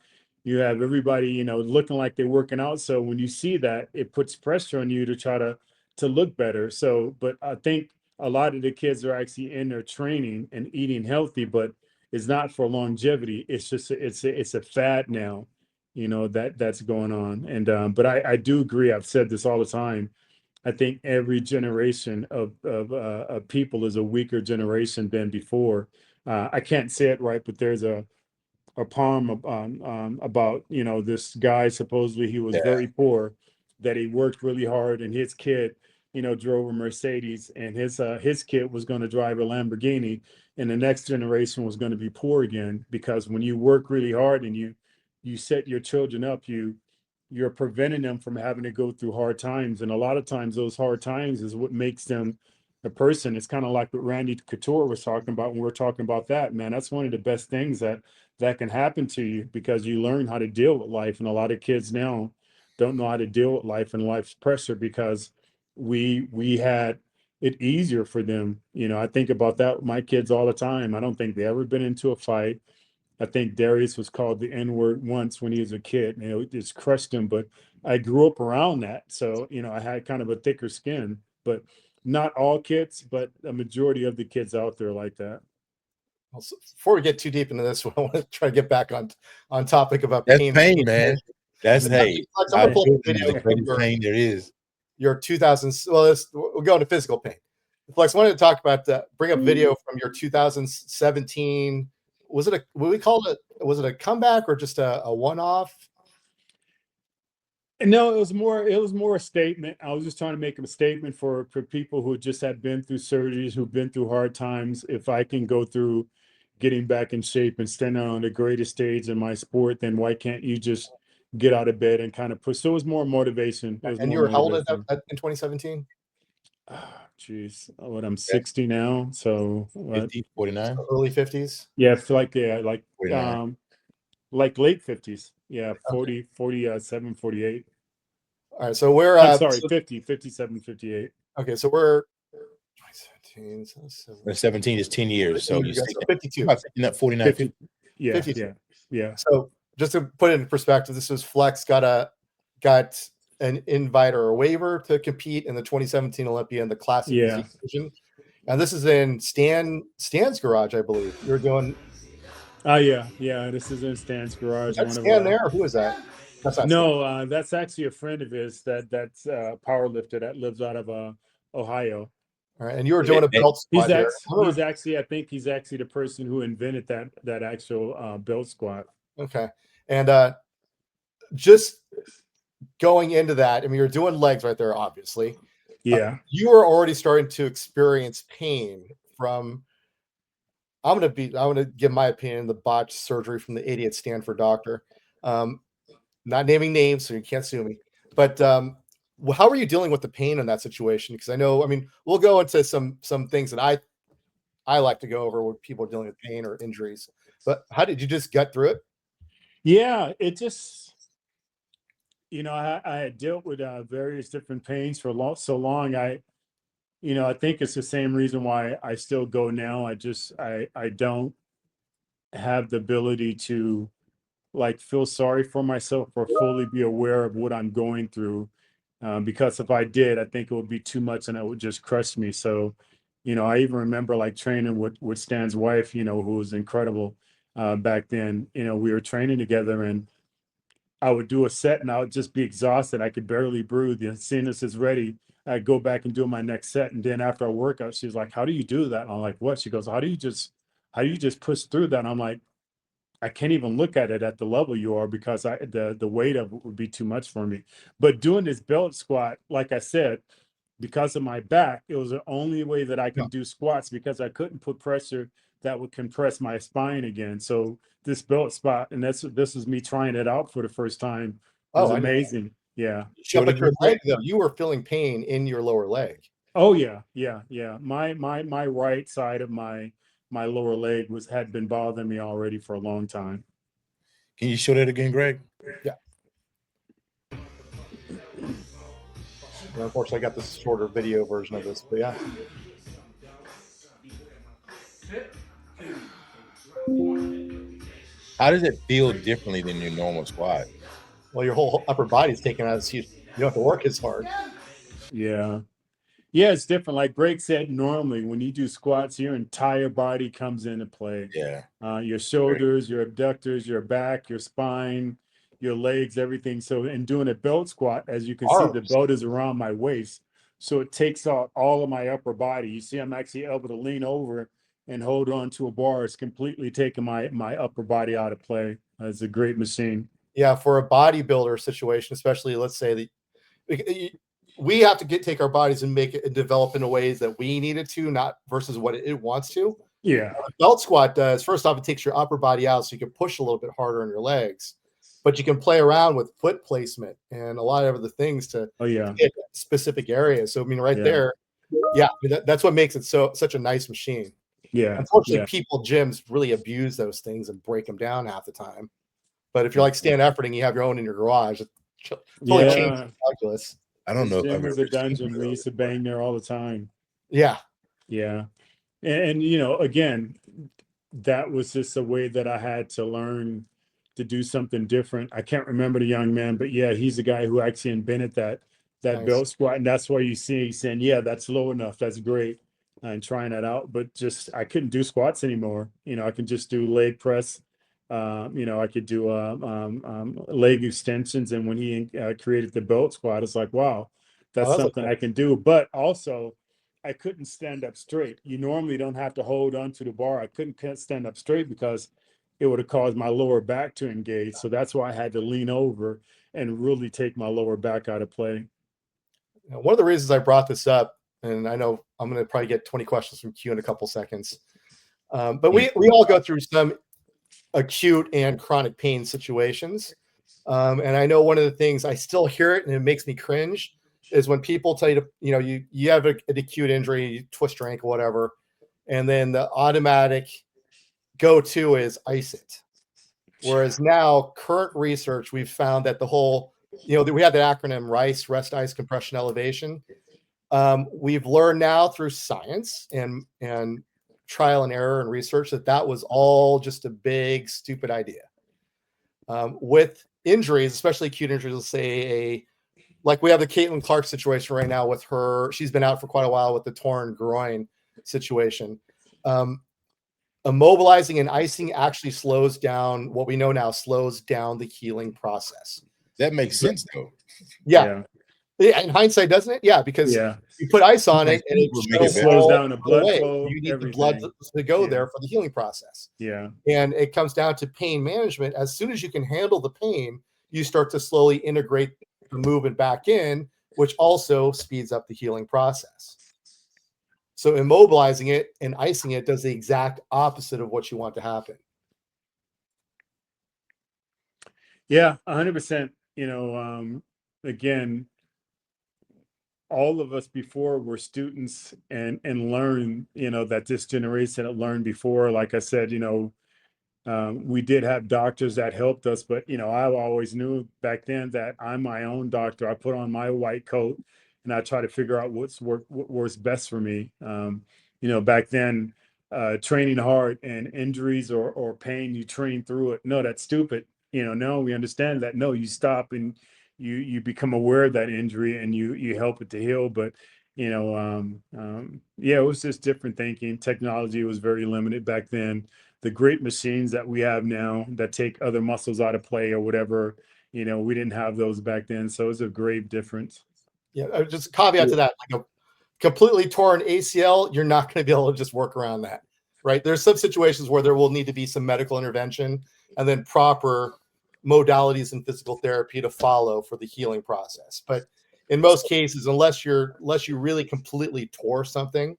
you have everybody, looking like they're working out. So when you see that, it puts pressure on you to try to look better. So, but I think a lot of the kids are actually in their training and eating healthy, but it's not for longevity. It's just it's a fad now, that's going on. And but I do agree. I've said this all the time. I think every generation of people is a weaker generation than before. I can't say it right, but there's a poem about this guy. Supposedly he was Yeah, very poor, that he worked really hard, and his kid drove a Mercedes, and his kid was going to drive a Lamborghini, and the next generation was going to be poor again. Because when you work really hard and you set your children up, you're preventing them from having to go through hard times. And a lot of times those hard times is what makes them a person. It's kind of like what Randy Couture was talking about when we are talking about that, man. That's one of the best things that can happen to you, because you learn how to deal with life. And a lot of kids now don't know how to deal with life and life's pressure because we had it easier for them. I think about that with my kids all the time. I don't think they ever been into a fight. I think Darius was called the N-word once when he was a kid, and it just crushed him. But I grew up around that, so I had kind of a thicker skin. But not all kids, but a majority of the kids out there like that. Well, so before we get too deep into this, I want to try to get back on topic about That's pain. pain, man. That's It's hey. actually- Flex, I'm I gonna pull up feel a video the from greatest pain there is. your 2000s. Well, we'll go into physical pain. Flex, I wanted to talk about bring up video from your 2017. Was it what we called it? Was it a comeback or just a one-off? No, it was more a statement. I was just trying to make a statement for people who just had been through surgeries, who've been through hard times. If I can go through getting back in shape and standing on the greatest stage in my sport, then why can't you just get out of bed and kind of push? So it was more motivation. It was And more you were how old motivation. in 2017? Geez, what, I'm 60 now, so what? 50, 49, So early 50s. Yeah, I feel like 49. like late 50s. Yeah, 40, 47, 48. All right, so we're I'm sorry, 50, 57, 58. okay, so we're 2017. So 17 is 10 years. So you're 52. about 49, 50, 50. yeah, 52. yeah. So just to put it in perspective, this was Flex got an invite or a waiver to compete in the 2017 Olympia in the classic Yeah. physique division. And this is in Stan's garage, I believe. You're doing Yeah. This is in Stan's garage. is that One of Stan there or who is that? That's not Stan. No, that's actually a friend of his that's power lifter that lives out of Ohio. All right, and you were doing a belt squat here. He's actually, I think he's actually the person who invented that actual belt squat. Okay. And just going into that, I mean, you're doing legs right there, obviously. Yeah. You were already starting to experience pain from. I'm gonna give my opinion, the botched surgery from the idiot Stanford doctor. Not naming names, so you can't sue me. But how are you dealing with the pain in that situation? Because I know, I mean, we'll go into some things that I like to go over when people are dealing with pain or injuries. But how did you just get through it? Yeah, it just, I had dealt with various different pains for so long. I think it's the same reason why I still go now. I don't have the ability to like feel sorry for myself or fully be aware of what I'm going through. Because if I did, I think it would be too much and it would just crush me. So, I even remember like training with Stan's wife, who was incredible back then. We were training together and I would do a set and I would just be exhausted. I could barely breathe. As soon as it's ready, I'd go back and do my next set. And then after a workout, she's like, "How do you do that?" And I'm like, "What?" She goes, how do you just push through that?" And I'm like, I can't even look at it at the level you are because the weight of it would be too much for me. But doing this belt squat, like I said, because of my back, it was the only way that I Yeah. could do squats because I couldn't put pressure that would compress my spine again. So this belt spot, and this is me trying it out for the first time, was Oh, I know. amazing. Yeah. Yeah, but your leg, though, you were feeling pain in your lower leg. Oh yeah. My right side of my lower leg had been bothering me already for a long time. Can you show that again, Greg? Yeah. And unfortunately, I got this shorter video version of this, but yeah. How does it feel differently than your normal squat? Well, your whole upper body's taken out, so you don't have to work as hard. Yeah. Yeah, it's different. Like Greg said, normally when you do squats, your entire body comes into play. Yeah. Your shoulders, your abductors, your back, your spine, your legs, everything. So in doing a belt squat, as you can see, the belt is around my waist. So it takes out all of my upper body. You see, I'm actually able to lean over and hold on to a bar. It's completely taking my upper body out of play. It's a great machine. Yeah, for a bodybuilder situation, especially, let's say that we have to take our bodies and make it and develop in a ways that we need it to, not versus what it wants to. Yeah. What a belt squat does, first off, it takes your upper body out so you can push a little bit harder on your legs, but you can play around with foot placement and a lot of other things to hit specific areas. So I mean, there, yeah, I mean, that's what makes it such a nice machine. Yeah. Unfortunately, gyms really abuse those things and break them down half the time. But if you're like Stan Efforting, you have your own in your garage. It totally changes the calculus. I don't know. Gym is a dungeon. We used to bang there all the time. Yeah. Yeah. And again, that was just a way that I had to learn to do something different. I can't remember the young man, but yeah, he's the guy who actually invented that belt squat. And that's why you see he's saying, yeah, that's low enough. That's great. and trying that out, but just I couldn't do squats anymore. I can just do leg press. I could do leg extensions. And when he created the belt squat, it's like, wow, Oh, that's that's something okay. I can do. But also, I couldn't stand up straight. You normally don't have to hold onto the bar. I couldn't stand up straight because it would have caused my lower back to engage. So that's why I had to lean over and really take my lower back out of play. One of the reasons I brought this up, and I know I'm going to probably get 20 questions from Q in a couple seconds, but we all go through some acute and chronic pain situations. And I know one of the things I still hear it and it makes me cringe is when people tell you to, you have an acute injury, you twist your ankle, whatever, and then the automatic go-to is ice it. Whereas now, current research, we've found that the whole, we had the acronym RICE, rest, ice, compression, elevation. We've learned now through science and trial and error and research that was all just a big, stupid idea. With injuries, especially acute injuries, let's say like we have the Caitlin Clark situation right now with her. She's been out for quite a while with the torn groin situation. Immobilizing and icing actually slows down what we know now, slows down the healing process. That makes sense, though. Yeah. In hindsight, doesn't it? Yeah, because you put ice on it and it slows down the blood flow. You need the blood to go there for the healing process. Yeah. And it comes down to pain management. As soon as you can handle the pain, you start to slowly integrate the movement back in, which also speeds up the healing process. So immobilizing it and icing it does the exact opposite of what you want to happen. Yeah, 100%. Again, all of us before were students and learn, that this generation had learned before. Like I said, we did have doctors that helped us, but I always knew back then that I'm my own doctor. I put on my white coat and I try to figure out what works best for me. Back then, training hard and injuries or pain, you train through it. No, that's stupid. No, we understand that. No, you stop and you become aware of that injury and you help it to heal. But yeah, it was just different thinking. Technology was very limited back then. The great machines that we have now that take other muscles out of play or whatever, we didn't have those back then. So it's a grave difference. Yeah, just a caveat to that, like a completely torn ACL, you're not going to be able to just work around that, right? There's some situations where there will need to be some medical intervention and then proper modalities and physical therapy to follow for the healing process. But in most cases, unless you really completely tore something,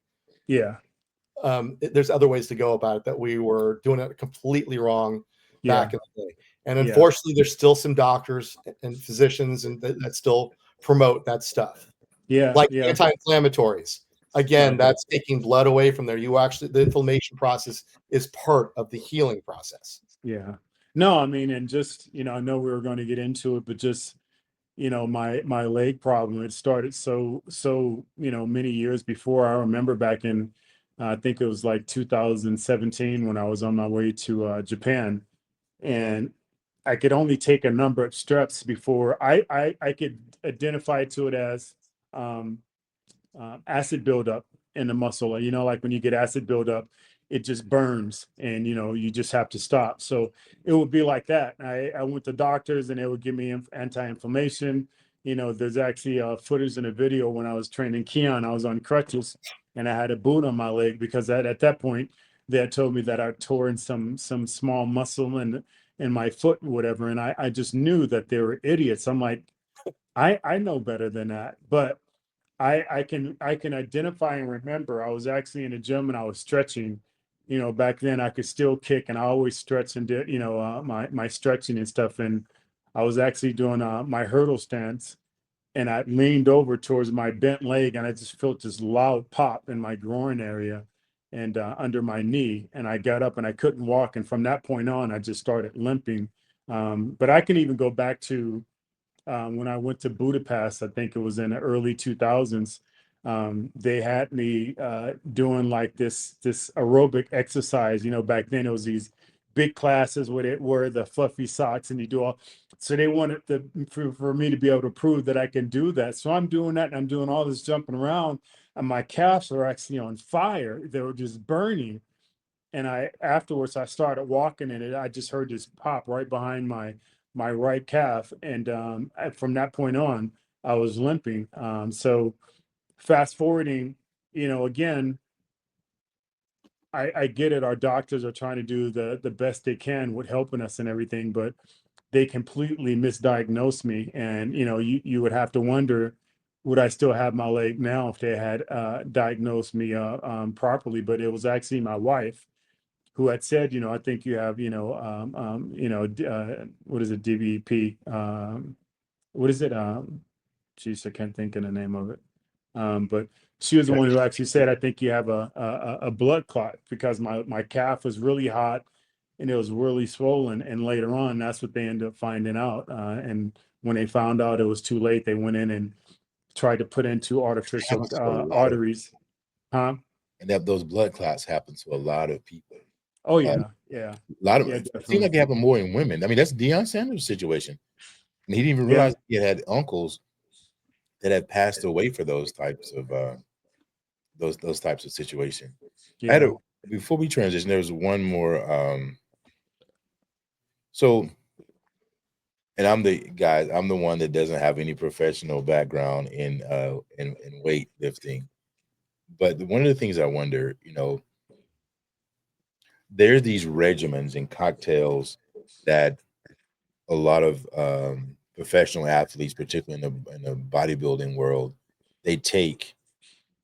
there's other ways to go about it that we were doing it completely wrong back in the day. And unfortunately, there's still some doctors and physicians and that still promote that stuff. Like anti-inflammatories. Again, that's taking blood away from there. The inflammation process is part of the healing process. Yeah. No, I mean, and just, I know we were going to get into it, but just, my leg problem, it started so many years before. I remember back in I think it was like 2017 when I was on my way to Japan, and I could only take a number of steps before I could identify to it as acid buildup in the muscle. Like when you get acid buildup, it just burns and, you just have to stop. So it would be like that. I went to doctors and they would give me anti-inflammation. There's actually footage in a video when I was training Keon, I was on crutches and I had a boot on my leg because at that point they had told me that I tore in some small muscle in my foot or whatever. And I just knew that they were idiots. I'm like, I know better than that. But I can identify and remember I was actually in the gym and I was stretching. Back then I could still kick and I always stretch and did, my stretching and stuff. And I was actually doing my hurdle stance and I leaned over towards my bent leg and I just felt this loud pop in my groin area and under my knee. And I got up and I couldn't walk. And from that point on, I just started limping. But I can even go back to when I went to Budapest, I think it was in the early 2000s. They had me doing like this aerobic exercise. Back then it was these big classes where they wear the fluffy socks and you do all. So they wanted for me to be able to prove that I can do that. So I'm doing that and I'm doing all this jumping around. and my calves were actually on fire. They were just burning. And afterwards I started walking, and I just heard this pop right behind my right calf. And from that point on, I was limping. So fast forwarding, again, I get it. Our doctors are trying to do the best they can with helping us and everything, but they completely misdiagnosed me. And you would have to wonder, would I still have my leg now if they had diagnosed me properly? But it was actually my wife who had said, I think you have, what is it, DVP? What is it? Geez, I can't think of the name of it. But she was the one who actually said, I think you have a blood clot, because my calf was really hot and it was really swollen. And later on, that's what they ended up finding out. And when they found out, it was too late. They went in and tried to put in 2 artificial arteries. Huh? And that those blood clots happen to a lot of people. Oh yeah, yeah. A lot of Yeah, it seems definitely. like it happen more in women. I mean, that's Deion Sanders' situation. And he didn't even Yeah. realize he had uncles that had passed away for those types of those types of situations. I had Yeah. before we transition, there was one more. So, and I'm the one that doesn't have any professional background in weightlifting. But one of the things I wonder, there's these regimens and cocktails that a lot of professional athletes, particularly in the bodybuilding world, they take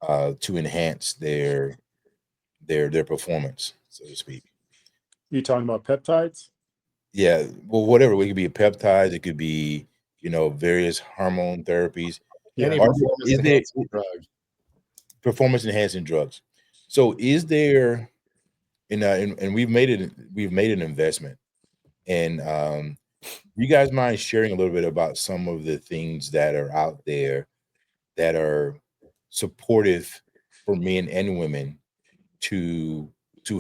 to enhance their performance, so to speak. You talking about peptides? Yeah, well, whatever. It could be peptides. It could be various hormone therapies. Yeah. Any Are performance is there enhancing drug. performance enhancing drugs? So is there and we've made an investment, and you guys mind sharing a little bit about some of the things that are out there that are supportive for men and women to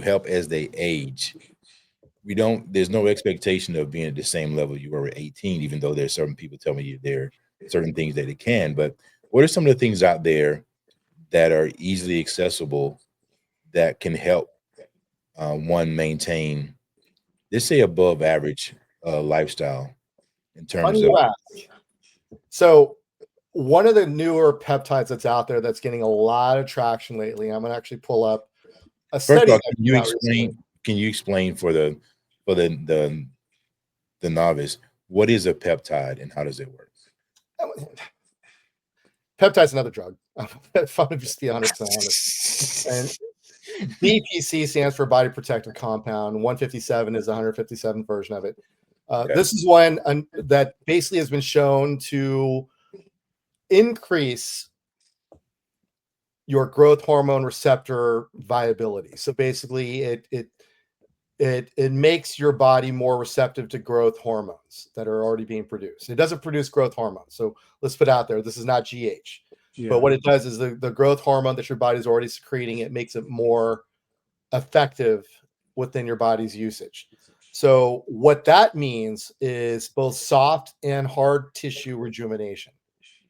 help as they age? There's no expectation of being at the same level you were at 18, even though there's certain people telling you there are certain things that it can. But what are some of the things out there that are easily accessible that can help one maintain, let's say, above average lifestyle in terms Funny of? you ask. So one of the newer peptides that's out there that's getting a lot of traction lately, I'm gonna actually pull up a First study of all, that came out recently. can you explain for the novice, what is a peptide and how does it work? Peptide's another drug. If I'm just be 100% honest. And BPC stands for body protective compound. 157 is the 157th version of it. Okay. This is one that basically has been shown to increase your growth hormone receptor viability. So basically, it makes your body more receptive to growth hormones that are already being produced. It doesn't produce growth hormones. So let's put out there, this is not GH. Yeah. But what it does is the growth hormone that your body's already secreting, it makes it more effective within your body's usage. So what that means is both soft and hard tissue rejuvenation.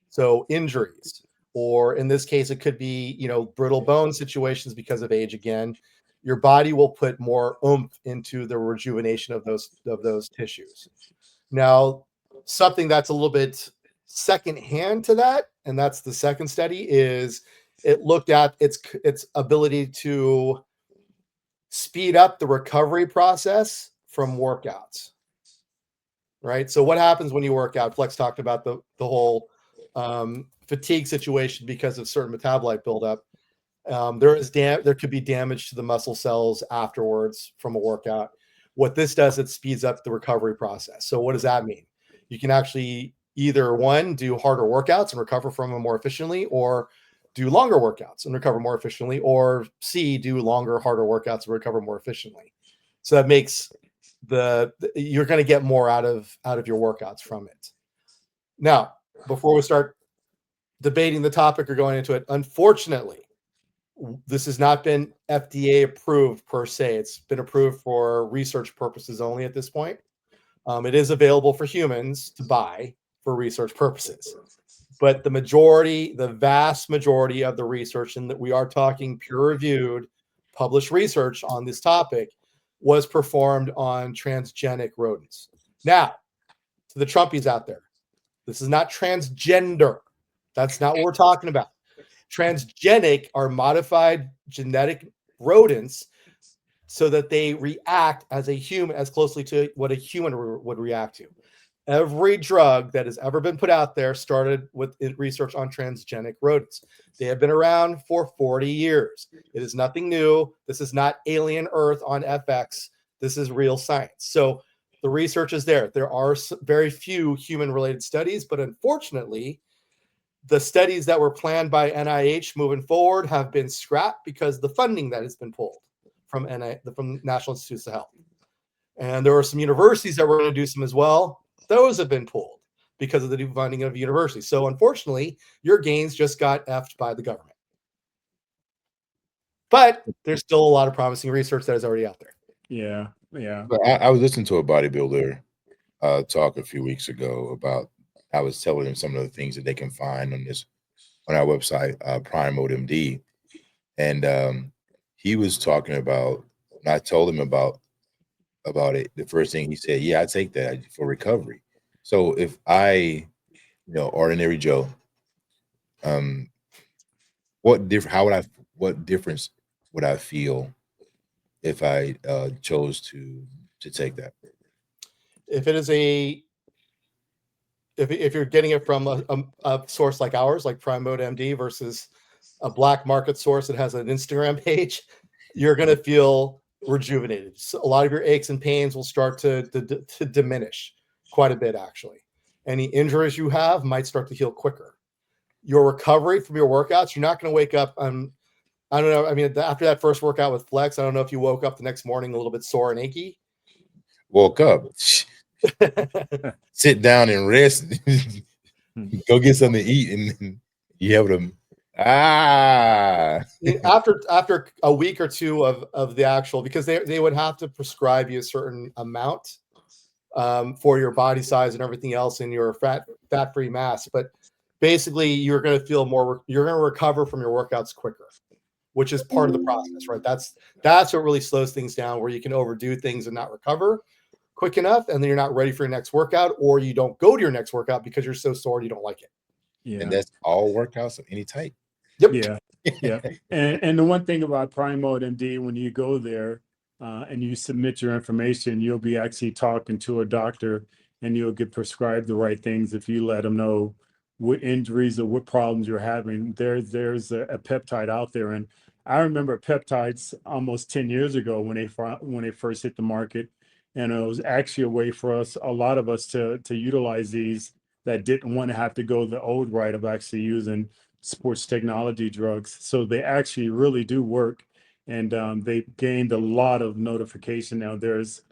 So injuries, or in this case, it could be, brittle bone situations because of age again. Your body will put more oomph into the rejuvenation of those tissues. Now, something that's a little bit secondhand to that, and that's the second study, is it looked at its ability to speed up the recovery process from workouts. Right. So what happens when you work out? Flex talked about the whole fatigue situation because of certain metabolite buildup. There could be damage to the muscle cells afterwards from a workout. What this does, it speeds up the recovery process. So what does that mean? You can actually either one, do harder workouts and recover from them more efficiently, or do longer workouts and recover more efficiently, or C, do longer, harder workouts and recover more efficiently. So that makes you're going to get more out of your workouts from it. Now, before we start debating the topic or going into it, unfortunately, this has not been FDA approved per se. It's been approved for research purposes only at this point. It is available for humans to buy for research purposes, But the vast majority of the research, and that we are talking peer-reviewed, published research on this topic, was performed on transgenic rodents. Now, to the Trumpies out there, this is not transgender. That's not what we're talking about. Transgenic are modified genetic rodents so that they react as a human, as closely to what a human would react to. Every drug that has ever been put out there started with research on transgenic rodents. They have been around for 40 years. It is nothing new. This is not Alien Earth on FX. This is real science. So the research is there. There are very few human-related studies, but unfortunately, the studies that were planned by NIH moving forward have been scrapped because the funding that has been pulled from National Institutes of Health. And there were some universities that were going to do some as well. Those have been pulled because of the new funding of universities. So unfortunately, your gains just got effed by the government. But there's still a lot of promising research that is already out there. Yeah, yeah. But I was listening to a bodybuilder talk a few weeks ago about. I was telling him some of the things that they can find on our website, Prime Mode MD, and he was talking about. And I told him about it. The first thing he said, "Yeah, I take that for recovery." So if I, ordinary Joe, what difference would I feel if I chose to take that? If it is if you're getting it from a source like ours, like Prime Mode MD, versus a black market source that has an Instagram page, you're going to feel rejuvenated. So a lot of your aches and pains will start to diminish quite a bit, actually. Any injuries you have might start to heal quicker. Your recovery from your workouts, you're not going to wake up I don't know. I mean, after that first workout with Flex, I don't know if you woke up the next morning a little bit sore and achy. Woke up, sit down and rest, go get something to eat, and you have to after a week or two of the actual, because they would have to prescribe you a certain amount for your body size and everything else in your fat-free mass. But basically, you're going to feel more. You're going to recover from your workouts quicker, which is part of the process, right? That's what really slows things down, where you can overdo things and not recover quick enough, and then you're not ready for your next workout, or you don't go to your next workout because you're so sore you don't like it. Yeah. And that's all workouts of any type. Yep. Yeah. Yeah. And the one thing about Prime Mode MD, when you go there and you submit your information, you'll be actually talking to a doctor, and you'll get prescribed the right things if you let them know what injuries or what problems you're having. There's a peptide out there, and I remember peptides almost 10 years ago when they first hit the market, and it was actually a way for a lot of us to utilize these that didn't want to have to go the old route of actually using sports technology drugs. So they actually really do work, and they gained a lot of notification. Now there's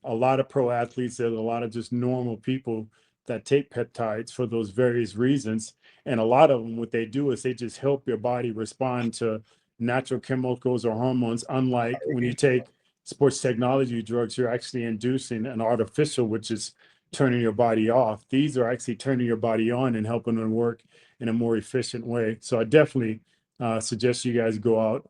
a lot of pro athletes, there's a lot of just normal people that take peptides for those various reasons, and a lot of them, what they do is they just help your body respond to natural chemicals or hormones. Unlike when you take sports technology drugs, you're actually inducing an artificial, which is turning your body off. These are actually turning your body on and helping them work in a more efficient way. So I definitely suggest you guys go out,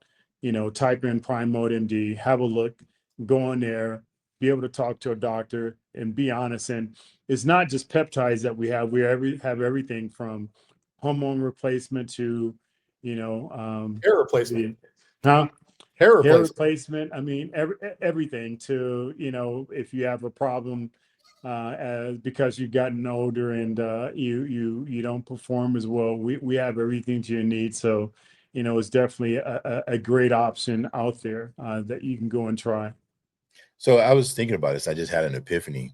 type in Prime Mode MD, have a look, go on there, be able to talk to a doctor and be honest. And it's not just peptides that we have. We have everything from hormone replacement to, Hair replacement. Hair Hair replacement. I mean, everything to, if you have a problem because you've gotten older and you don't perform as well, we have everything you need. So, it's definitely a great option out there that you can go and try. So I was thinking about this. I just had an epiphany.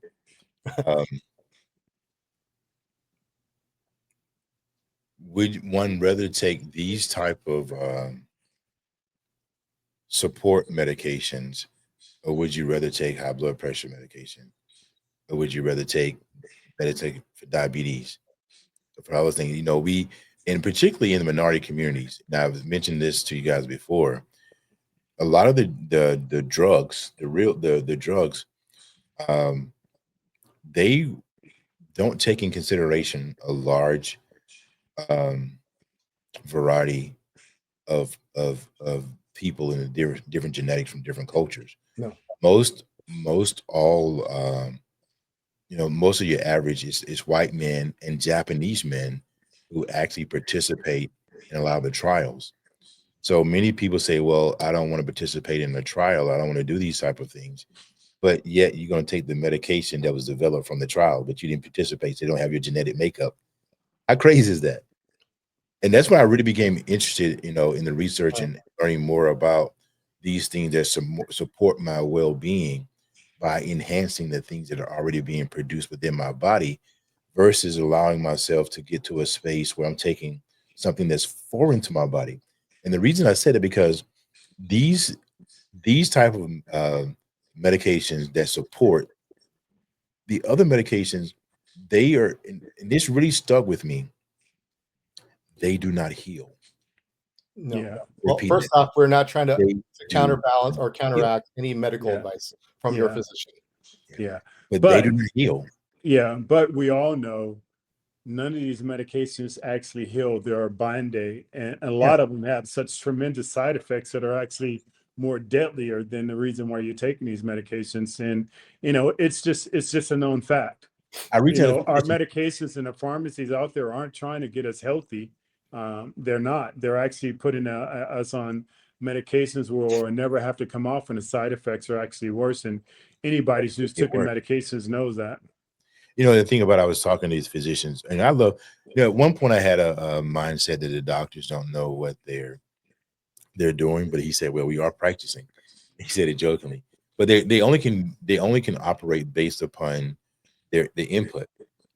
Would one rather take these type of support medications, or would you rather take high blood pressure medication, or would you rather take medication for diabetes? For I was thinking, and particularly in the minority communities. Now I've mentioned this to you guys before. A lot of the drugs, the drugs, they don't take in consideration a large um, variety of people in the different genetics from different cultures. No. Most all most of your average is white men and Japanese men who actually participate in a lot of the trials. So many people say, well, I don't want to participate in the trial. I don't want to do these type of things. But yet you're going to take the medication that was developed from the trial, but you didn't participate. So they don't have your genetic makeup. How crazy is that? And that's when I really became interested, in the research and learning more about these things that support my well-being by enhancing the things that are already being produced within my body versus allowing myself to get to a space where I'm taking something that's foreign to my body. And the reason I said it because these type of medications that support the other medications, they are, and this really stuck with me. They do not heal. No. Yeah. Well, Repeat first that. off, we're not trying to They do counterbalance or not heal. counteract any medical Yeah. advice from your Yeah. physician. Yeah. But they But do not heal. yeah, but we all know none of these medications actually heal. There are band-aid, and a lot of them have such tremendous side effects that are actually more deadlier than the reason why you're taking these medications. And it's just a known fact. I reached out to Our physicians. medications in the pharmacies out there aren't trying to get us healthy. They're not. They're actually putting us on medications where we'll never have to come off, and the side effects are actually worse. And anybody who's It taken works. medications knows that. The thing about I was talking to these physicians, and I love. At one point I had a mindset that the doctors don't know what they're doing, but he said, "Well, we are practicing." He said it jokingly, but they only can operate based upon the input,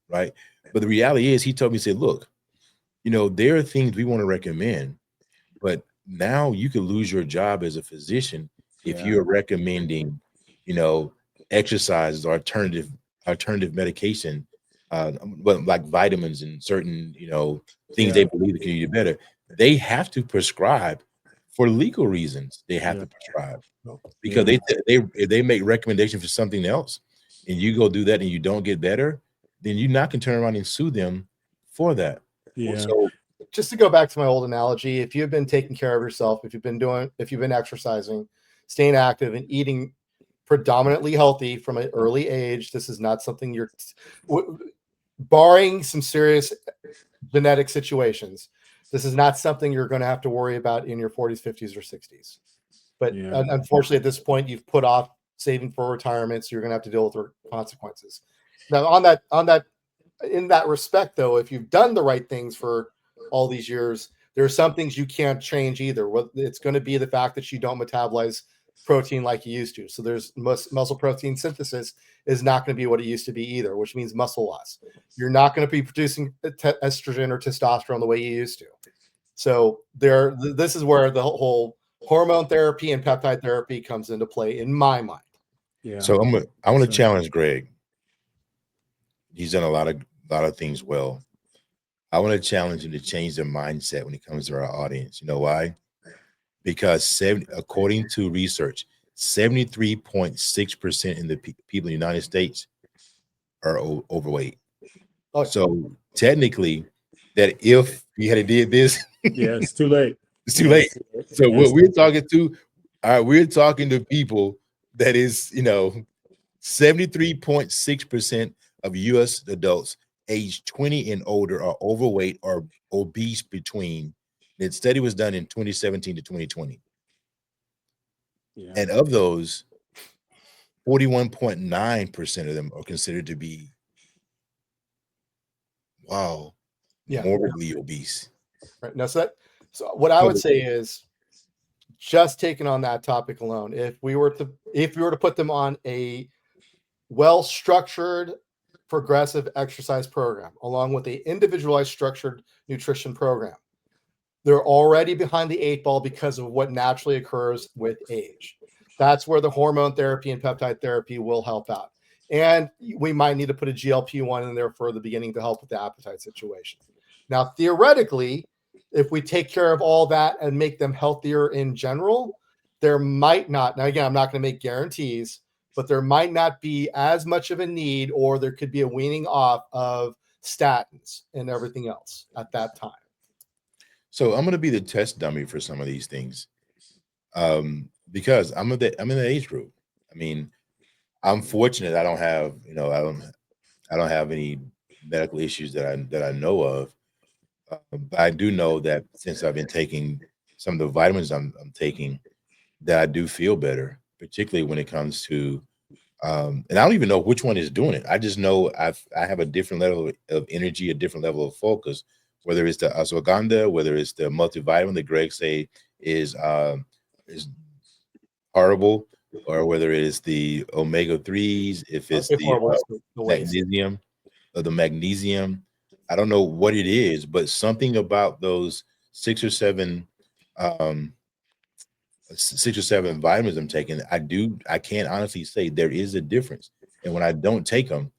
right? But the reality is, he told me, he said, "Look, there are things we want to recommend, but now you could lose your job as a physician if Yeah. you're recommending, exercises or alternative medication, but like vitamins and certain, things they Yeah. believe that can do better. They have to prescribe for legal reasons. They have Yeah. to prescribe No. because Yeah. if they make recommendation for something else and you go do that and you don't get better, then you're not going to turn around and sue them for that. Yeah. So Just to go back to my old analogy, if you've been taking care of yourself, if you've been exercising, staying active, and eating predominantly healthy from an early age, this is not something barring some serious genetic situations, this is not something you're going to have to worry about in your 40s, 50s, or 60s. But Yeah. unfortunately, at this point, you've put off saving for retirement, so you're going to have to deal with the consequences. Now, in that respect, though, if you've done the right things for all these years, there are some things you can't change either. It's going to be the fact that you don't metabolize protein like you used to. So there's muscle protein synthesis is not going to be what it used to be either, which means muscle loss. You're not going to be producing estrogen or testosterone the way you used to. So this is where the whole hormone therapy and peptide therapy comes into play in my mind. Yeah. So I want to So- challenge Greg. He's done a lot of things well. I want to challenge him to change their mindset when it comes to our audience. You know why? Because according to research, 73.6% in the people in the United States are overweight. Oh, So technically, that if you had did this, Yeah, it's too late. it's too late. So Yes. what we're talking to, we're talking to people that is, 73.6% of U.S. adults age 20 and older are overweight or obese between. The study was done in 2017 to 2020. Yeah. And of those, 41.9% of them are considered to be, morbidly obese. right. Now, so what I would say is, just taking on that topic alone, if we were to put them on a well-structured progressive exercise program along with a individualized structured nutrition program, they're already behind the 8 ball because of what naturally occurs with age. That's where the hormone therapy and peptide therapy will help out. And we might need to put a GLP-1 in there for the beginning to help with the appetite situation. Now, theoretically, if we take care of all that and make them healthier in general, there might not, now again, I'm not going to make guarantees, but there might not be as much of a need, or there could be a weaning off of statins and everything else at that time. So I'm going to be the test dummy for some of these things, because I'm in the age group. I mean, I'm fortunate. I don't have, I don't have any medical issues that I know of. But I do know that since I've been taking some of the vitamins I'm taking, that I do feel better, particularly when it comes to, and I don't even know which one is doing it. I just know I have a different level of energy, a different level of focus, whether it's the ashwagandha, whether it's the multivitamin that Greg say is horrible, or whether it is the omega-3s, if it's the Before it was the waste. magnesium, or the magnesium. I don't know what it is, but something about those six or seven um, vitamins I'm taking, I can't honestly say there is a difference. And when I don't take them,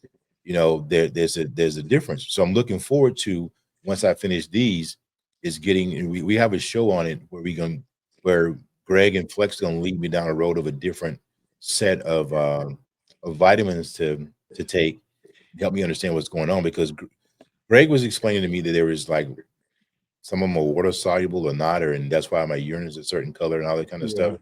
there's a difference. So I'm looking forward to, once I finish these, is getting, and we have a show on it where Greg and Flex gonna lead me down a road of a different set of vitamins to take, help me understand what's going on, because Greg was explaining to me that there was like some of them are water soluble or not, and that's why my urine is a certain color and all that kind of stuff.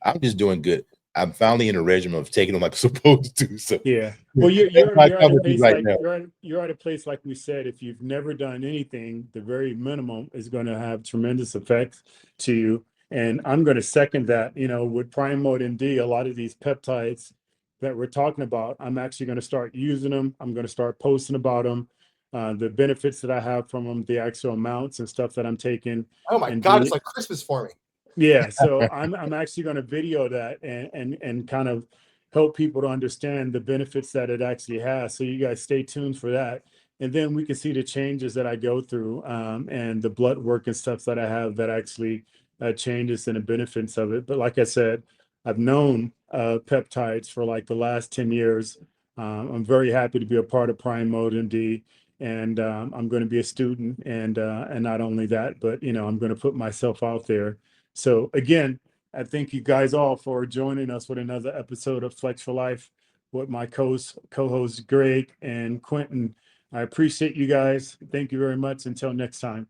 I'm just doing good. I'm finally in a regimen of taking them like I'm supposed to. So Yeah. Well, you're at a place right like now. you're at a place like we said. If you've never done anything, the very minimum is going to have tremendous effects to you. And I'm going to second that. With Prime Mode MD, a lot of these peptides that we're talking about, I'm actually going to start using them. I'm going to start posting about them, the benefits that I have from them, the actual amounts and stuff that I'm taking. Oh my and God, do it's like Christmas for me. Yeah, so I'm actually going to video that and kind of help people to understand the benefits that it actually has. So you guys stay tuned for that, and then we can see the changes that I go through, and the blood work and stuff that I have that actually changes and the benefits of it. But like I said, I've known peptides for like the last 10 years. I'm very happy to be a part of Prime Mode MD. And I'm going to be a student, and not only that, but I'm going to put myself out there. So again, I thank you guys all for joining us with another episode of Flex for Life with my co-hosts Greg and Quentin. I appreciate you guys. Thank you very much. Until next time.